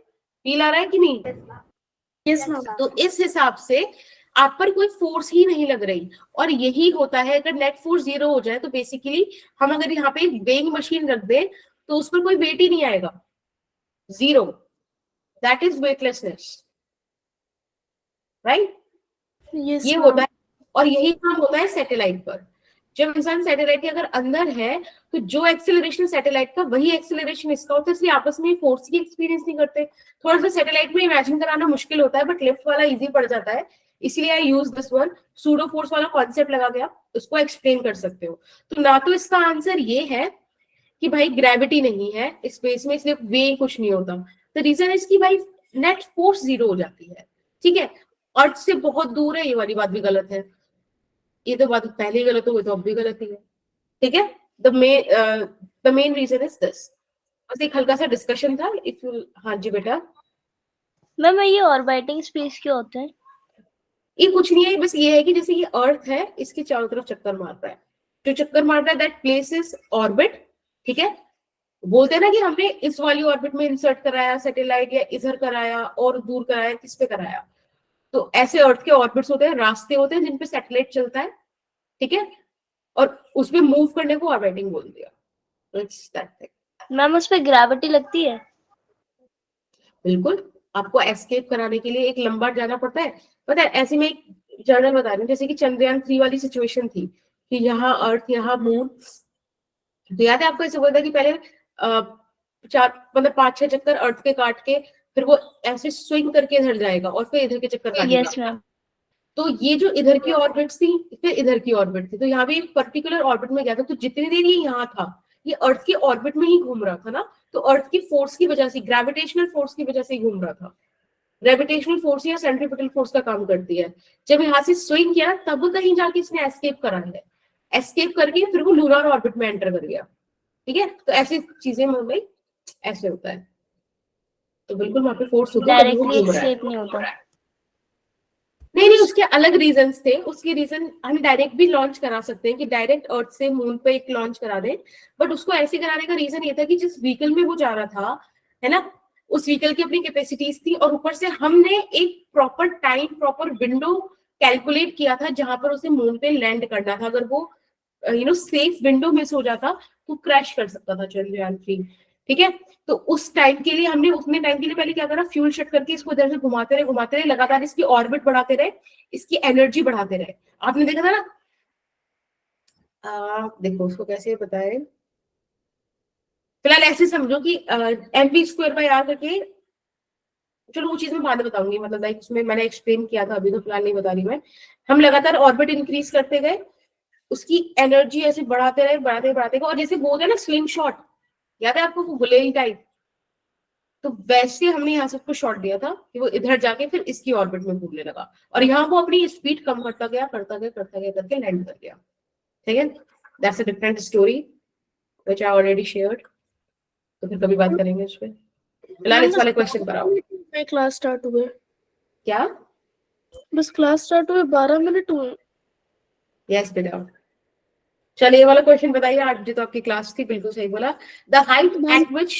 फील आ रहा है कि नहीं? Yes ma'am. तो इस हिसाब से आप पर कोई फोर्स ही नहीं लग रही। और यही होता है, अगर नेट फोर्स 0 हो जाए तो बेसिकली हम अगर यहाँ पे एक वेइंग मशीन रख दें तो उस पर कोई वेट ही नहीं आएगा, 0, that is weightlessness, right. Yes ये होता है और यही काम होता है सैटेलाइट पर। जब इंसान सैटेलाइट के अगर अंदर है तो जो एक्सेलरेशन सैटेलाइट का वही एक्सेलरेशन इसका होता है, इसलिए आपस में फोर्स की एक्सपीरियंस नहीं करते। थोड़ा सा सैटेलाइट में इमेजिन कराना मुश्किल होता है, बट लिफ्ट वाला इजी पड़ जाता है, इसलिए I use this one. Pseudo force वाला कॉन्सेप्ट लगा गया, उसको एक्सप्लेन कर सकते हो। तो ना तो इसका आंसर ये है कि भाई ग्रेविटी नहीं है स्पेस में, इसलिए वे कुछ नहीं होता। द रीजन इज कि भाई नेट फोर्स 0 हो जाती है, ठीक है। अर्थ से बहुत दूर है, ये वाली बात भी गलत है। ये तो बात पहले ही गलत हो गई तो अब भी गलत ही है, ठीक है। The main reason is this. बस एक हल्का सा डिस्कशन था। इफ यू, हाँ जी बेटा। मैम ये ऑर्बिटिंग स्पेस क्यों होते हैं? ये कुछ नहीं है, बस ये है कि जैसे ये अर्थ है, इसके चारों तरफ चक्कर मारता है, जो चक्कर मारता है दैट प्लेस इज ऑर्बिट, ठीक है। बोलते हैं ना कि हमने इस वाली ऑर्बिट में इंसर्ट कराया सैटेलाइट, या इधर कराया और दूर कराया, किस पे कराया। तो ऐसे अर्थ के ऑर्बिट्स होते हैं, रास्ते होते हैं जिन पे सैटेलाइट चलता है, ठीक है, और उसमें मूव करने को ऑर्बिटिंग बोल दिया। It's that thing. मैम उस पे ग्रेविटी लगती है? बिल्कुल, आपको एस्केप कराने के लिए एक लंबा जाना पड़ता है। पता है, ऐसे में एक जर्नल बता रही हूँ, जैसे कि चंद्रयान 3 वाली सिचुएशन थी कि यहाँ अर्थ, यहाँ मून। तो याद है आपको, ऐसे बोलता है कि पहले 5-6 चक्कर अर्थ के काट के फिर वो ऐसे स्विंग करके इधर जाएगा और फिर इधर के चक्कर काटेगा। Yes ma'am. तो ये जो इधर की ऑर्बिट थी, फिर इधर की ऑर्बिट थी, तो यहाँ भी एक पर्टिकुलर ऑर्बिट में गया था। तो जितनी देर ये यहाँ था, ये अर्थ की ऑर्बिट में ही घूम रहा था ना, तो अर्थ की फोर्स की वजह से, ग्रेविटेशनल फोर्स की वजह से ही घूम रहा था। ग्रेविटेशनल फोर्स या सेंट्रीपिटल फोर्स का काम करती है। जब यहाँ से स्विंग किया तब कहीं जाके इसने एस्केप करा है, एस्केप करके फिर वो लूनर ऑर्बिट में एंटर कर गया, ठीक है। तो ऐसी चीजें में भाई ऐसे होता है। तो बिल्कुल वहां पे फोर्स होता है, डायरेक्टली घूम रहा है। एस्केप नहीं होता? नहीं, उसके अलग रीजंस थे। उसके रीजन हम डायरेक्ट भी लॉन्च करा सकते हैं कि डायरेक्ट अर्थ से मून पे एक लॉन्च करा दें, बट उसको ऐसे कराने का रीजन ये था कि जिस व्हीकल में वो जा रहा था, है ना, उस व्हीकल की अपनी कैपेसिटीज थी, और ऊपर से हमने एक proper time, proper window calculate किया था जहां पर उसे मून पे लैंड करना था। अगर वो सेफ विंडो मिस हो जाता तो क्रैश कर सकता था चंद्रयान 3, ठीक है। तो उस टाइम के लिए हमने, उतने टाइम के लिए पहले क्या करा, फ्यूल शट करके इसको इधर से घुमाते रहे, लगातार इसकी ऑर्बिट बढ़ाते रहे, इसकी एनर्जी बढ़ाते रहे। आपने देखा था ना, देखो उसको कैसे बताए, फिलहाल ऐसे समझो कि mv² बाय r करके, चलो वो चीज मैं बाद में बताऊंगी, मतलब लाइक उसमें मैंने एक्सप्लेन किया था, अभी तो फिलहाल नहीं बता रही मैं। हम लगातार ऑर्बिट इंक्रीज करते गए, उसकी एनर्जी ऐसे बढ़ाते रहे, बढ़ाते बढ़ाते गए, और जैसे बोलते हैं ना स्लिंग शॉट, याद है आपको, गुलेरी टाइप, तो वैसे हमने यहाँ से उसको शॉट दिया था कि वो इधर जाके फिर इसकी ऑर्बिट में घूमने लगा, और यहाँ वो अपनी स्पीड कम करता गया करता गया करता गया करके लैंड कर गया। ठीक है, that's a different story which I already shared, तो फिर कभी बात करेंगे इस पे। फिलहाल इस वाले क्वेश्चन पर आओ। मैं क्लास स्टार्ट हुए, क्या? बस क्लास स्टार्ट हुए 12 मिनट हुए। यस बेटा, चलिए ये वाला क्वेश्चन बताइए। आज जो तो आपकी क्लास थी, बिल्कुल सही बोला। The height eight which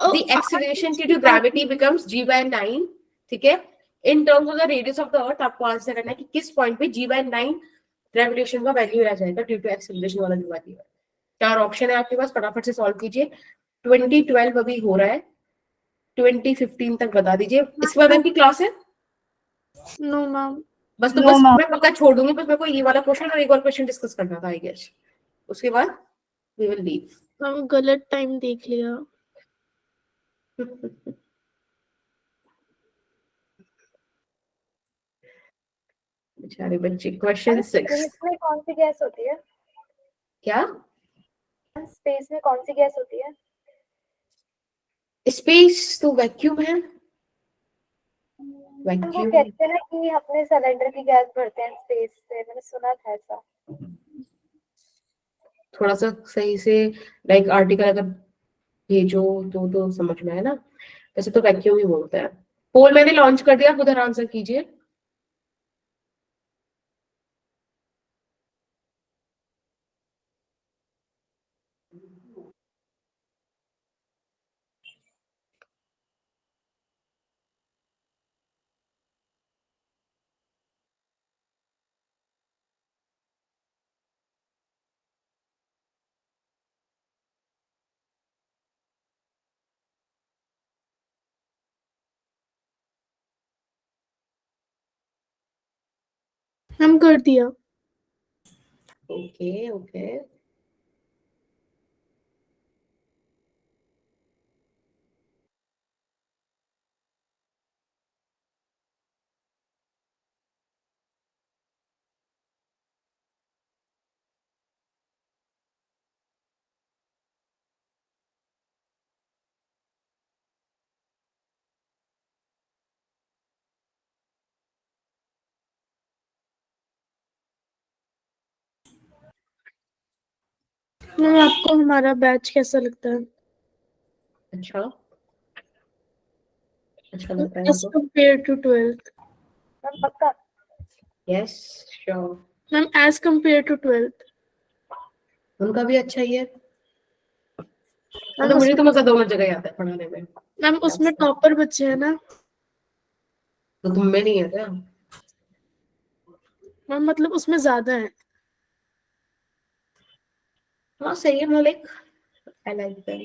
the acceleration due to gravity becomes g by 9, ठीक है, in terms of the radius of the earth, आपको आंसर करना है कि किस पॉइंट पे g by 9 ग्रेविटेशन का वैल्यू रह जाएगा ड्यू टू एक्सेलरेशन वाला जो बात है। 4 ऑप्शन है आपके पास, फटाफट से सॉल्व कीजिए। 2012 अभी हो रहा है, 2015 तक बता दीजिए। इसके बाद आपकी क्लास है? No ma'am. बस तो No, बस ma'am. मैं पक्का छोड़ दूंगी, बस मेरे को ये वाला क्वेश्चन और एक और क्वेश्चन डिस्कस करना था आई गेस, उसके बाद वी विल लीव। हम गलत टाइम देख लिया। बेचारे बच्चे। क्वेश्चन 6, स्पेस में कौन सी गैस होती है? क्या? स्पेस में कौन सी गैस होती है? स्पेस तो वैक्यूम है, वो वैक्यूम। कहते हैं ना कि अपने सिलेंडर की गैस भरते हैं स्पेस से, मैंने सुना था ऐसा। थोड़ा सा सही से लाइक आर्टिकल अगर भेजो तो समझ में है ना, वैसे तो वैक्यूम ही बोलते हैं। पोल मैंने लॉन्च कर दिया, आप उधर आंसर कीजिए। हम कर दिया। ओके ओके, मैम आपको हमारा बैच कैसा लगता है? अच्छा अच्छा लगता है एज आपको? Compare to 12th। मैम पक्का? Yes sure, ma'am as compare to 12th। उनका भी अच्छा ही है। मैम मतलब मुझे तो मजा दोनों जगह आता है पढ़ाने में। मैम उसमें टॉपर बच्चे हैं ना? तो तुम में नहीं है क्या? मैम मतलब उसमें ज्यादा है। हाँ सही है, मलिक आई लाइक दैम,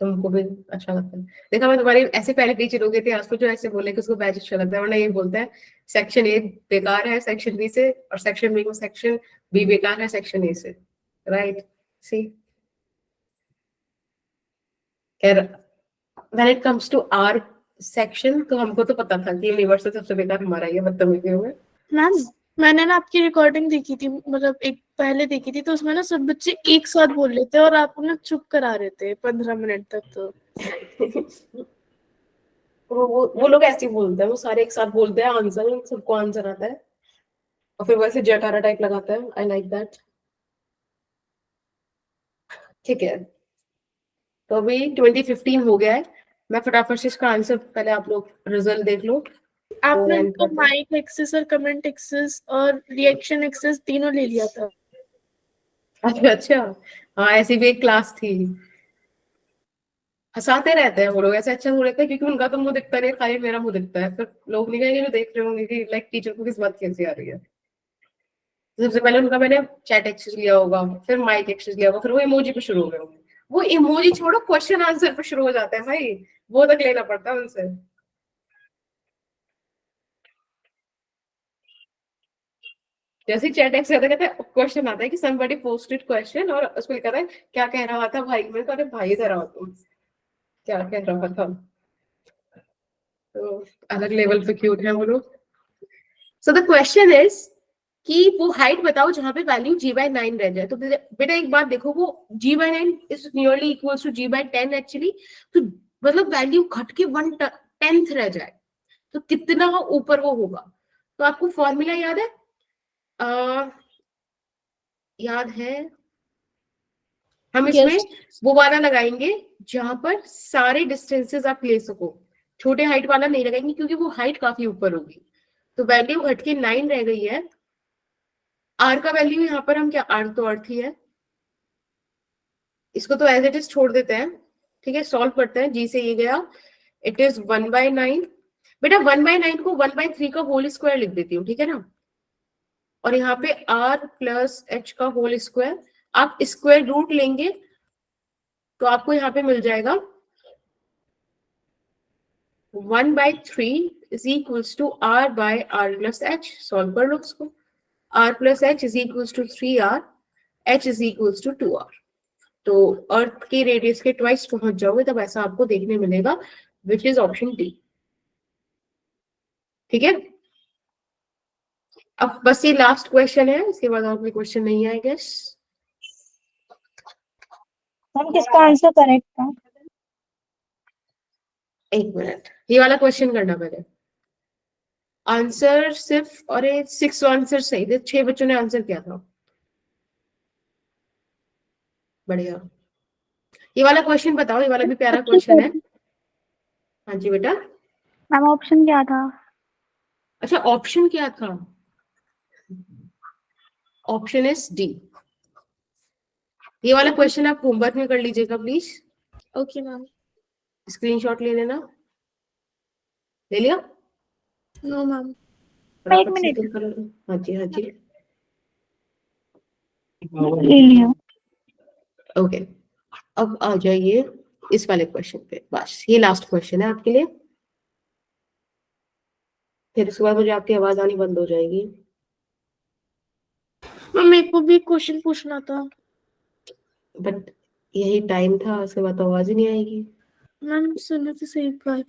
तुमको भी अच्छा लगता है। देखा, मैं तुम्हारी ऐसे पहले टीचर हो गई थी, आज को जो ऐसे बोले कि उसको बैच अच्छा लगता है, वरना ये बोलता है सेक्शन ए बेकार है सेक्शन बी से, और सेक्शन बी में सेक्शन बी बेकार है सेक्शन ए से, राइट? सी, खैर when it comes to our section, तो हमको तो पता था कि यूनिवर्स सबसे बेकार हमारा ही है बदतमीजी में। मैम मैंने ना आपकी रिकॉर्डिंग देखी थी, मतलब एक पहले देखी थी, तो उसमें ना सब बच्चे एक साथ बोल रहे थे और आप ना चुप करा रहे थे 15 मिनट तक। तो वो लोग ऐसे ही बोलते हैं, वो सारे एक साथ बोलते हैं आंसर, सबको आंसर आता है, और फिर वैसे जयकारा टाइप लगाता है। I like that. ठीक है, तो अभी 2015 हो गया है। मैं फटाफट से इसका आंसर, पहले आप लोग रिजल्ट देख लो। आपने end तो करते हैं। माइक एक्सेस और कमेंट एक्सेस और रिएक्शन एक्सेस तीनों ले लिया था। अच्छा अच्छा, हाँ ऐसी भी एक क्लास थी। हंसाते रहते हैं वो लोग, ऐसे अच्छा हो रहता है क्योंकि उनका तो मुंह दिखता नहीं, खाली मेरा मुंह दिखता है, फिर लोग नहीं कहेंगे, जो देख रहे होंगे कि लाइक टीचर को किस बात की हंसी आ रही है। सबसे पहले उनका मैंने चैट एक्सेस लिया होगा, फिर माइक एक्सेस लिया होगा, फिर वो इमोजी पे शुरू हो गए होंगे। वो इमोजी छोड़ो, क्वेश्चन आंसर पे शुरू हो जाते हैं भाई, वो तक लेना पड़ता है उनसे। जैसे चैट एक्स आता कहता है क्वेश्चन आता है कि somebody posted क्वेश्चन और उसको लिखा था क्या कह रहा था भाई, मैं तो अरे भाई जरा तुम क्या कह रहा था, तो अलग लेवल पे क्यूट है वो लोग। सो द क्वेश्चन इज कि वो हाइट बताओ जहां पे वैल्यू g/9 रह जाए। तो बेटा एक बात देखो, वो g/9 is nearly equals to g/10 actually, तो मतलब वैल्यू घट के 1/10 रह जाए तो कितना ऊपर वो होगा। तो आपको फॉर्मूला याद है? याद है? हम इसमें वो वाला लगाएंगे जहां पर सारे डिस्टेंसेस आप ले सको, छोटे हाइट वाला नहीं लगाएंगे क्योंकि वो हाइट काफी ऊपर होगी। तो वैल्यू घट के 9 रह गई है। आर का वैल्यू यहाँ पर हम क्या, आर तो अर्थ ही है, इसको तो एज इट इज छोड़ देते हैं। ठीक है, सॉल्व करते हैं। जी से ये गया, इट इज 1/9। बेटा 1/9 को 1/3 का होल स्क्वायर लिख देती हूँ, ठीक है ना। और यहाँ पे आर प्लस एच का होल स्क्वायर, आप स्क्वायर रूट लेंगे तो आपको यहाँ पे मिल जाएगा 1/3 is equals to r by r plus H. Solve कर लो उसको। r plus H is equals to 3r, h is equals to 2r। तो अर्थ के रेडियस के ट्वाइस पहुंच जाओगे तब ऐसा आपको देखने मिलेगा, विच इज ऑप्शन डी। ठीक है, अब बस ये लास्ट क्वेश्चन है, इसके बाद और कोई क्वेश्चन नहीं है आई गेस। मैम किसका आंसर करेक्ट था? एक मिनट, ये वाला क्वेश्चन करना पहले। आंसर सिर्फ, और 6 आंसर सही थे, 6 बच्चों ने आंसर किया था। बढ़िया, ये वाला क्वेश्चन बताओ, ये वाला भी प्यारा क्वेश्चन है। हाँ जी बेटा। मैम ऑप्शन क्या था? अच्छा ऑप्शन क्या था? Option is D. ये वाला क्वेश्चन आप होमवर्क में कर लीजिएगा प्लीज। Okay ma'am. स्क्रीनशॉट ले लेना। ले लिया? No ma'am. एक मिनट। हाँ जी हाँ जी, ले लिया। ओके। अब आ जाइए इस वाले क्वेश्चन पे, बस ये लास्ट क्वेश्चन है आपके लिए, फिर उसके बाद मुझे आपकी आवाज आनी बंद हो जाएगी। मैम मेरे को भी क्वेश्चन पूछना था। बट यही टाइम था, उसके बाद तो आवाज ही नहीं आएगी। मैम सुनो तो सही बात।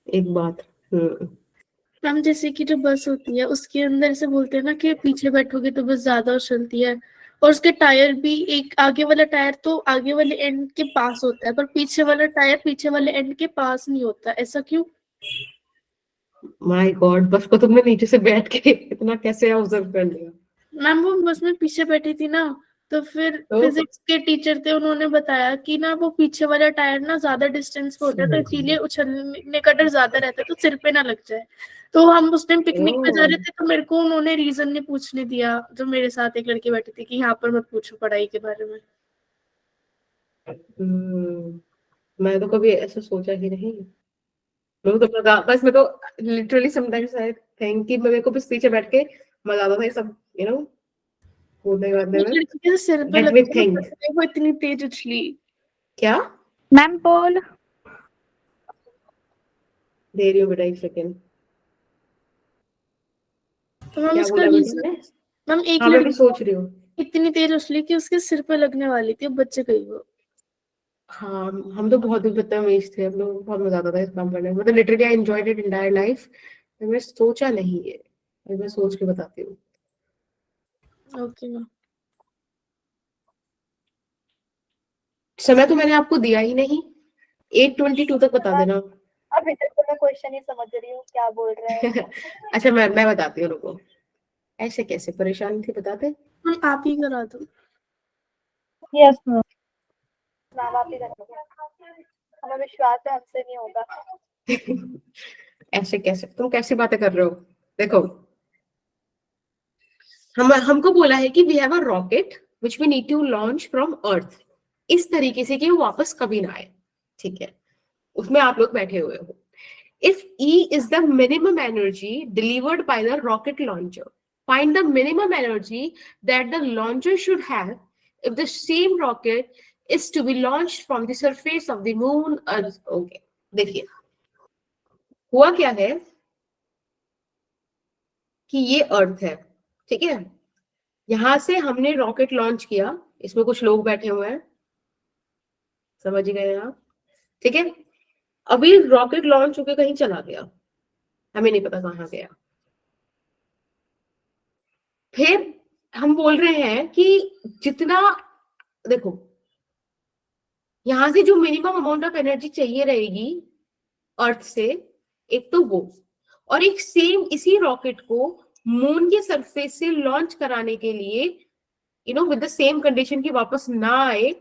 एक बात, मैम जैसे कि जो बस होती है उसके अंदर से बोलते हैं ना कि पीछे बैठोगे तो बस ज्यादा चलती है, और उसके टायर भी, एक आगे वाला टायर तो आगे वाले एंड के पास होता है पर पीछे वाला टायर पीछे वाले एंड के पास नहीं होता, ऐसा क्यों? माय गॉड, बस को तुमने नीचे से बैठ के इतना कैसे ऑब्जर्व कर लिया? मैम वो बस में पीछे बैठी थी ना, तो फिर तो? फिजिक्स के टीचर थे, उन्होंने बताया कि ना वो पीछे वाला टायर ना ज्यादा डिस्टेंस पे होता है तो इसीलिए उछलने का डर ज्यादा रहता है तो सिर पे ना लग जाए। तो हम उस टाइम पिकनिक पे जा रहे थे तो मेरे को उन्होंने रीजन नहीं पूछने दिया, जो मेरे साथ एक लड़की बैठी थी, कि यहाँ पर मत पूछो पढ़ाई के बारे में। मैं तो कभी ऐसा सोचा ही नहीं। मैं तो लगा बस, मैं तो लिटरली समटाइम्स आई थिंक कि मेरे को बस पीछे बैठ के मजा आता था ये सब, यू नो, कूदने वादने में। लड़की के सिर पे Let me लगा think. वो इतनी तेज उछली। क्या मैम पोल। दे रही हूँ बेटा, एक सेकेंड। तो मैम क्या इसका बोला बेटा रीजन, ने? मैम एक हाँ मैं भी लड़की सोच रही हूँ। इतनी तेज उछली कि उसके सिर पे लगने वाली थी, अब बच्चे गई वो। हाँ हम तो बहुत ही बदतमीज थे, हम लोग बहुत मजा आता था इस काम करने में, मतलब literally I enjoyed it entire life. मैंने सोचा नहीं है, मैं सोच के बताती हूँ। Okay ma'am. समय तो मैंने आपको दिया ही नहीं, 8:22 तक बता देना। अब इधर तो मैं क्वेश्चन ही समझ रही हूँ क्या बोल रहे हैं। अच्छा मैं बताती हूँ, रुको। ऐसे कैसे परेशान थी बताते? मैम आप ही करा दो। Yes ma'am. मैम आप ही करेंगे, हमें विश्वास है हमसे नहीं होगा। ऐसे कैसे, तुम कैसी बातें कर रहे हो? देखो हमको बोला है कि we have a rocket which we need to launch from earth, इस तरीके से कि वो वापस कभी ना आए। ठीक है, उसमें आप लोग बैठे हुए हो। If E is the minimum energy delivered by the rocket launcher, find the minimum energy that the launcher should have if the same rocket is to be launched from the surface of the moon, Earth. Okay, देखिए हुआ क्या है कि ये अर्थ है, ठीक है, यहां से हमने रॉकेट लॉन्च किया, इसमें कुछ लोग बैठे हुए हैं, समझ गए आप? ठीक है, अभी रॉकेट लॉन्च होकर कहीं चला गया, हमें नहीं पता कहाँ गया। फिर हम बोल रहे हैं कि जितना, देखो यहां से जो मिनिमम अमाउंट ऑफ एनर्जी चाहिए रहेगी अर्थ से, एक तो वो, और एक सेम इसी रॉकेट को मून के सरफेस से लॉन्च कराने के लिए विद द सेम कंडीशन की वापस ना आए,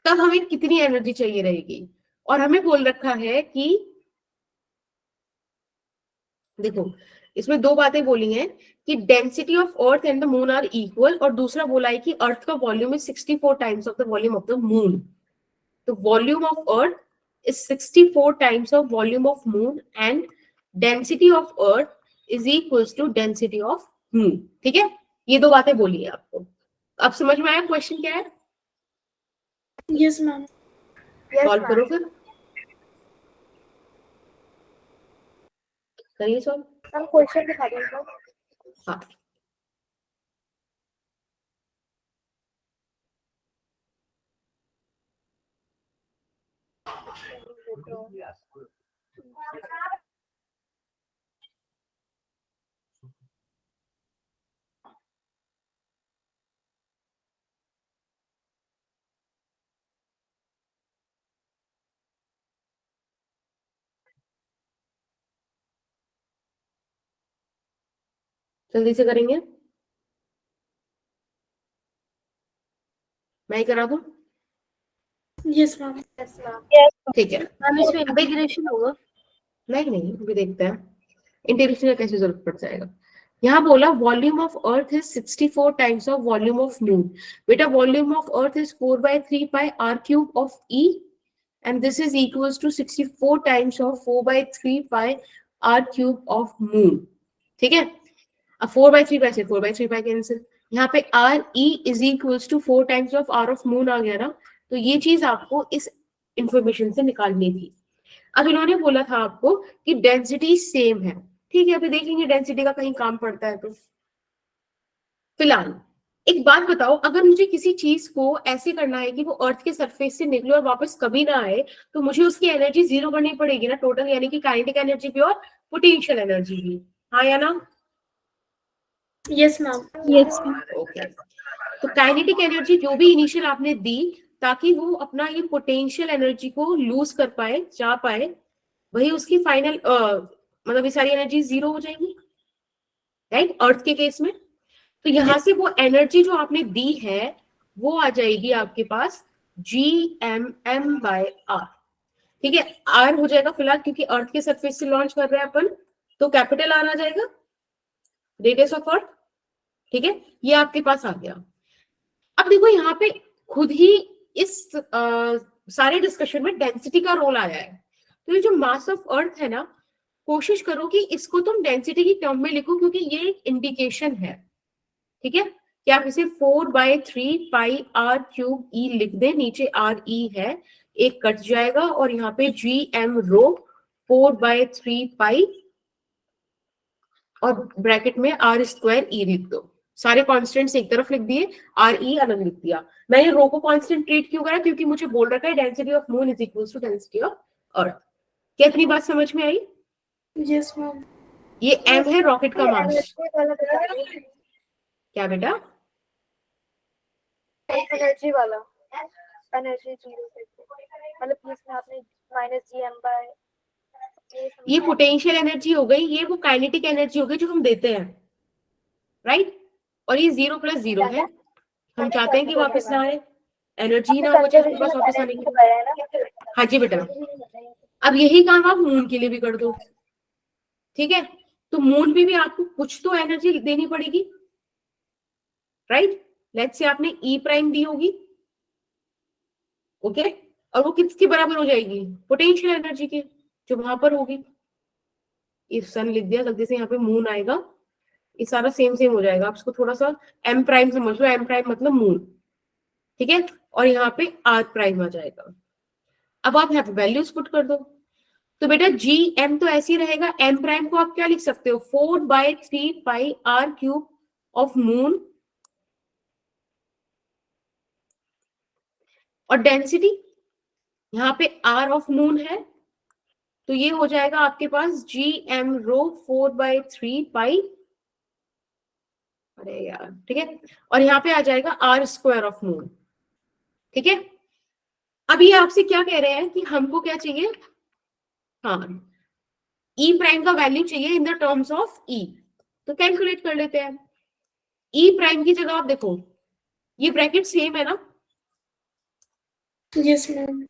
तब हमें कितनी एनर्जी चाहिए रहेगी। और हमें बोल रखा है कि देखो इसमें दो बातें बोली हैं कि density of earth and the moon are equal, और दूसरा बोला है कि अर्थ का volume is 64 times of the volume of the moon. तो volume of earth is 64 times of volume of moon and density of earth is equals to density of moon। ठीक है, ये दो बातें बोली है आपको। अब समझ में आया क्वेश्चन क्या है? Yes ma'am. सॉल्व करो फिर, करिए सॉल्व। हम क्वेश्चन दिखा देंगे। हाँ, जल्दी से करेंगे, मैं ही करा दूं? Yes ma'am. ठीक है, मैम इसमें इंटीग्रेशन होगा? नहीं अभी देखते हैं इंटीग्रेशन का कैसे जरूरत पड़ जाएगा। यहाँ बोला volume of earth is 64 times of volume of moon. बेटा volume of earth is 4/3 pi r cube of E and this is equals to 64 times of 4/3 pi r cube of moon। ठीक है, अब 4/3 pi से 4/3 pi cancel, यहाँ पे r e is equals to 4 times of r of moon आ गया ना, तो ये चीज आपको इस इंफॉर्मेशन से निकालनी थी। अब इन्होंने बोला था आपको कि डेंसिटी सेम है, ठीक है, अभी देखेंगे डेंसिटी का कहीं काम पड़ता है तो। फिलहाल एक बात बताओ, अगर मुझे किसी चीज को ऐसे करना है कि वो अर्थ के सरफेस से निकले और वापस कभी ना आए, तो मुझे उसकी एनर्जी जीरो करनी पड़ेगी ना टोटल, यानी कि काइनेटिक एनर्जी भी और पोटेंशियल एनर्जी भी, हाँ या ना? Yes ma'am. यस ओके, तो काइनेटिक एनर्जी जो भी इनिशियल आपने दी, ताकि वो अपना ये पोटेंशियल एनर्जी को लूज कर पाए, जा पाए, वही उसकी फाइनल मतलब ये सारी एनर्जी जीरो हो जाएंगी, राइट, अर्थ के केस में। तो यहां से वो एनर्जी जो आपने दी है वो आ जाएगी आपके पास Gmm/r। ठीक है, r हो जाएगा फिलहाल, क्योंकि अर्थ के सरफेस से लॉन्च कर रहे हैं अपन, तो कैपिटल R आ जाएगा, रेडियस ऑफ अर्थ। ठीक है, ये आपके पास आ गया। अब देखो यहाँ पे खुद ही इस सारे डिस्कशन में डेंसिटी का रोल आया है। तो ये जो मास ऑफ अर्थ है ना, कोशिश करो कि इसको तुम डेंसिटी की टर्म में लिखो, क्योंकि ये एक इंडिकेशन है। ठीक है, कि आप इसे 4/3 पाई r क्यूब E लिख दें, नीचे r e है, एक कट जाएगा, और यहाँ पे Gm रो 4/3 पाई और ब्रैकेट में r² E लिख दो। सारे कांस्टेंट्स एक तरफ लिख दिए, r e अलग लिख दिया। मैंने रो को कांस्टेंट ट्रीट क्यों करा? क्योंकि मुझे बोल रखा है density of moon is equal to density of earth. क्या इतनी बात समझ में आई? Yes ma'am. ये m है रॉकेट का मास। क्या बेटा? एनर्जी वाला, एनर्जी जीरो मतलब इसमें आपने -Gm/, ये पोटेंशियल एनर्जी हो गई, ये वो काइनेटिक एनर्जी हो गई जो हम देते हैं, राइट। और ये 0+0 है, हम चाहते हैं कि वापस ना आए, एनर्जी ना हो जाए बस वापस आने की। हाँ जी बेटा, अब यही काम आप मून के लिए भी कर दो। ठीक है, तो मून भी आपको कुछ तो एनर्जी देनी पड़ेगी, राइट। लेट्स से आपने E प्राइम दी होगी, ओके, और वो किसके बराबर हो जाएगी? पोटेंशियल एनर्जी के, जो वहां पर होगी। इफ सन लिख दिया, जल्दी से यहाँ पे मून आएगा, ये सारा सेम सेम हो जाएगा। आप इसको थोड़ा सा M प्राइम समझ लो, M प्राइम मतलब मून, ठीक है, और यहाँ पे R प्राइम आ जाएगा। अब आप यहाँ पे वैल्यूज पुट कर दो, तो बेटा जी एम तो ऐसे ही रहेगा, एम प्राइम को आप क्या लिख सकते हो 4/3 पाई आर क्यूब ऑफ मून, और डेंसिटी यहाँ पे आर ऑफ मून है, तो ये हो जाएगा आपके पास जी एम रो 4/3 पाई, अरे यार ठीक है, और यहाँ पे आ जाएगा आर स्क्वायर ऑफ मून। ठीक है, अब ये आपसे क्या कह रहे हैं कि हमको क्या चाहिए, हाँ ई प्राइम का वैल्यू चाहिए इन द टर्म्स ऑफ ई, तो कैलकुलेट कर लेते हैं। ई प्राइम की जगह आप देखो ये ब्रैकेट सेम है ना, yes ma'am.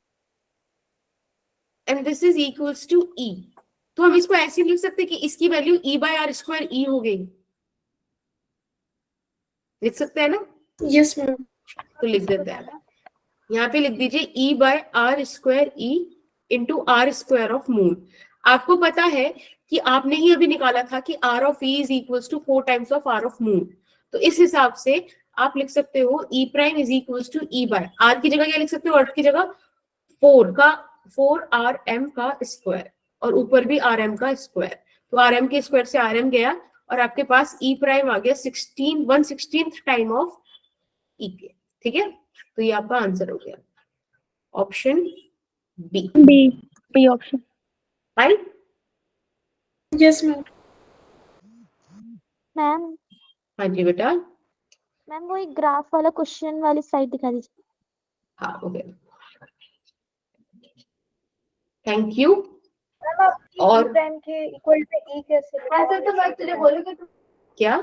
And this is equals to E, तो हम इसको ऐसे लिख सकते हैं कि इसकी value E by R square E हो गई, लिख सकते हैं ना, यस मैम। तो लिख देते हैं, यहाँ पे लिख दीजिए E by R square E into R square of moon. आपको पता है कि आपने ही अभी निकाला था कि R of E is equals to 4 times of R of moon, तो इस हिसाब से आप लिख सकते हो E prime is equals to E by R की जगह क्या लिख सकते हो, अर्थ की जगह 4 आर एम का स्क्वायर, और ऊपर भी आर एम का स्क्वायर, तो आर एम के स्क्वायर से आर एम गया और आपके पास ई प्राइम आ गया 1/16 टाइम ऑफ ई के। ठीक है, तो ये आपका आंसर हो गया option B. B option. Right, yes ma'am. Ma'am हाँ जी बेटा, मैम वो एक ग्राफ वाला क्वेश्चन वाली स्लाइड दिखा दीजिए। हाँ हो गया, थैंक यू। मैम आप और- ई प्राइम के इक्वल टू ई कैसे, ऐसे तो मैं तुझे बोलूंगी तो क्या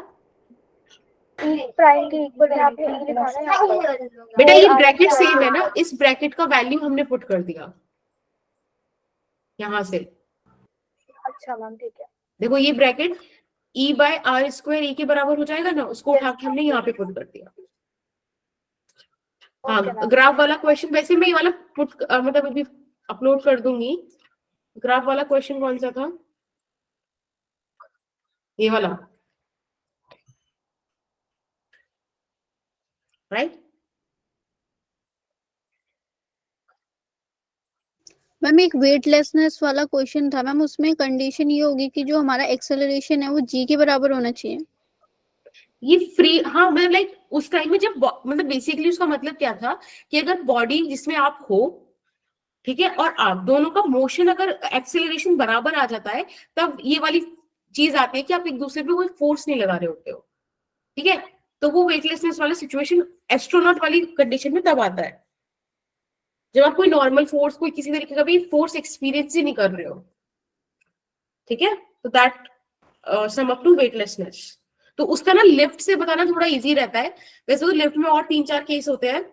ई प्राइम के इक्वल यहाँ पे ई लिखा है यहाँ पर। बेटा, ये ब्रैकेट सेम है ना, इस ब्रैकेट का वैल्यू हमने पुट कर दिया यहाँ से, अच्छा मैम ठीक है। देखो ये bracket E by R square E के बराबर हो जाएगा ना, उसको उठा के हमने यहाँ पे पुट कर दिया। हाँ, Okay, ma'am. ग्राफ वाला क्वेश्चन वैसे मैं ये वाला मतलब अभी अपलोड कर दूंगी। ग्राफ वाला क्वेश्चन कौन सा था, ये वाला, राइट? मैम एक वेटलेसनेस वाला क्वेश्चन था मैम, उसमें कंडीशन ये होगी कि जो हमारा एक्सेलरेशन है वो जी के बराबर होना चाहिए। ये फ्री, हाँ मतलब लाइक उस टाइम में जब मतलब बेसिकली उसका मतलब क्या था कि अगर बॉडी जिसमें आप हो, ठीक है, और आप दोनों का मोशन अगर एक्सेलरेशन बराबर आ जाता है, तब ये वाली चीज आती है कि आप एक दूसरे पे कोई फोर्स नहीं लगा रहे होते हो। ठीक है, तो वो वेटलेसनेस वाला सिचुएशन एस्ट्रोनॉट वाली कंडीशन में तब आता है जब आप कोई नॉर्मल फोर्स, कोई किसी तरीके का भी फोर्स एक्सपीरियंस ही नहीं कर रहे हो। ठीक है, तो that sum up to weightlessness. तो उसका ना लिफ्ट से बताना थोड़ा इजी रहता है, वैसे तो लिफ्ट में और 3-4 केस होते हैं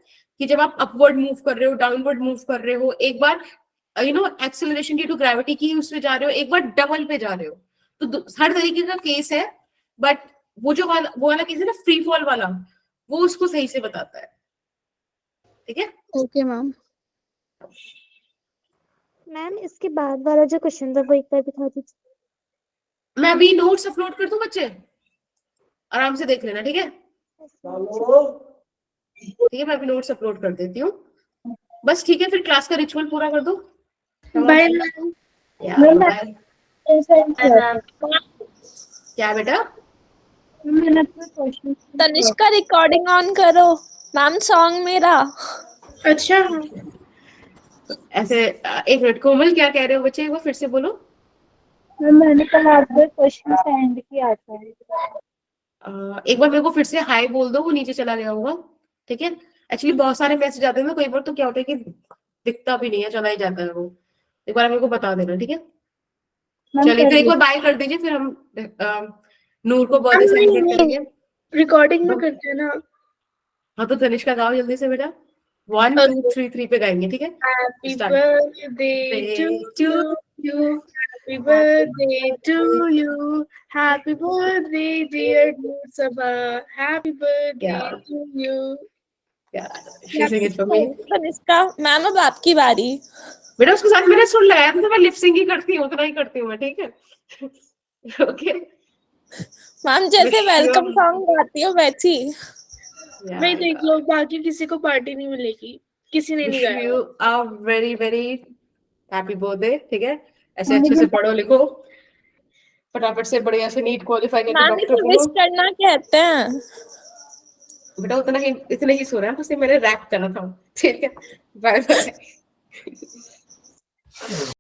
कि जब आप अपवर्ड मूव कर रहे हो, डाउनवर्ड मूव कर रहे हो, एक बार एक्सेलरेशन ड्यू टू ग्रेविटी की उसमें जा रहे हो, एक बार डबल पे जा रहे हो, तो हर तरीके का केस है, बट वो वाला केस है ना फ्री फॉल वाला, वो उसको सही से बताता है। ठीक है, ओके मैम। मैम इसके बाद वाला जो क्वेश्चन था वो एक बार दिखा दीजिए। मैं अभी नोट्स अपलोड कर दूं, बच्चे आराम से देख लेना। ठीक है, ठीक है, मैं अभी नोट्स अपलोड कर देती हूँ बस। ठीक है, फिर क्लास का रिचुअल पूरा कर दो। Bye ma'am. bye. क्या बेटा, मैंने अपने क्वेश्चन तनिष्का रिकॉर्डिंग ऑन करो मैम, सॉन्ग मेरा। अच्छा हाँ। ऐसे एक मिनट, कोमल क्या कह रहे हो बच्चे, एक बार फिर से बोलो। मैंने कल आपको क्वेश्चन सेंड किया था। एक बार मेरे को फिर से हाय बोल दो, वो नीचे चला गया होगा। ठीक है, एक्चुअली बहुत सारे मैसेज आते हैं ना कई बार, तो क्या होता है कि दिखता भी नहीं है, चला ही जाता है वो। एक बार मेरे को बता देना, ठीक है? चलिए फिर एक बार बाय कर दीजिए, फिर हम नूर को बर्थडे सेलिब्रेट करेंगे। रिकॉर्डिंग में करते हैं ना। हाँ, तो तनिष्का गाओ जल्दी से बेटा, 1 2 3 3 पे गाएंगे। ठीक है, happy Start. Birthday to you, happy birthday to you, happy birthday dear Saba, happy birthday Yeah. To you. She sing it for me. Tanishka ma'am अब आपकी बारी। बेटा उसके साथ मैंने सुन लगाया था, तो मैं लिप सिंग ही करती हूँ, उतना ही करती हूँ मैं। ठीक है, ओके मैम जैसे वेलकम सॉन्ग गाती हो वैसी। भाई देख लो, बाकी किसी को पार्टी नहीं मिलेगी, किसी ने नहीं विश गाया। You a very very happy birthday. ठीक है, ऐसे अच्छे से पढ़ो लिखो, फटाफट से बढ़िया से नीट क्वालिफाई करके मैम डॉक्टर इसे विश बनो। करना कहते हैं। बेटा उतना ही इतने ही सो रहा है, बस ये मैंने रैप करा था, ठीक है, बाय बाय।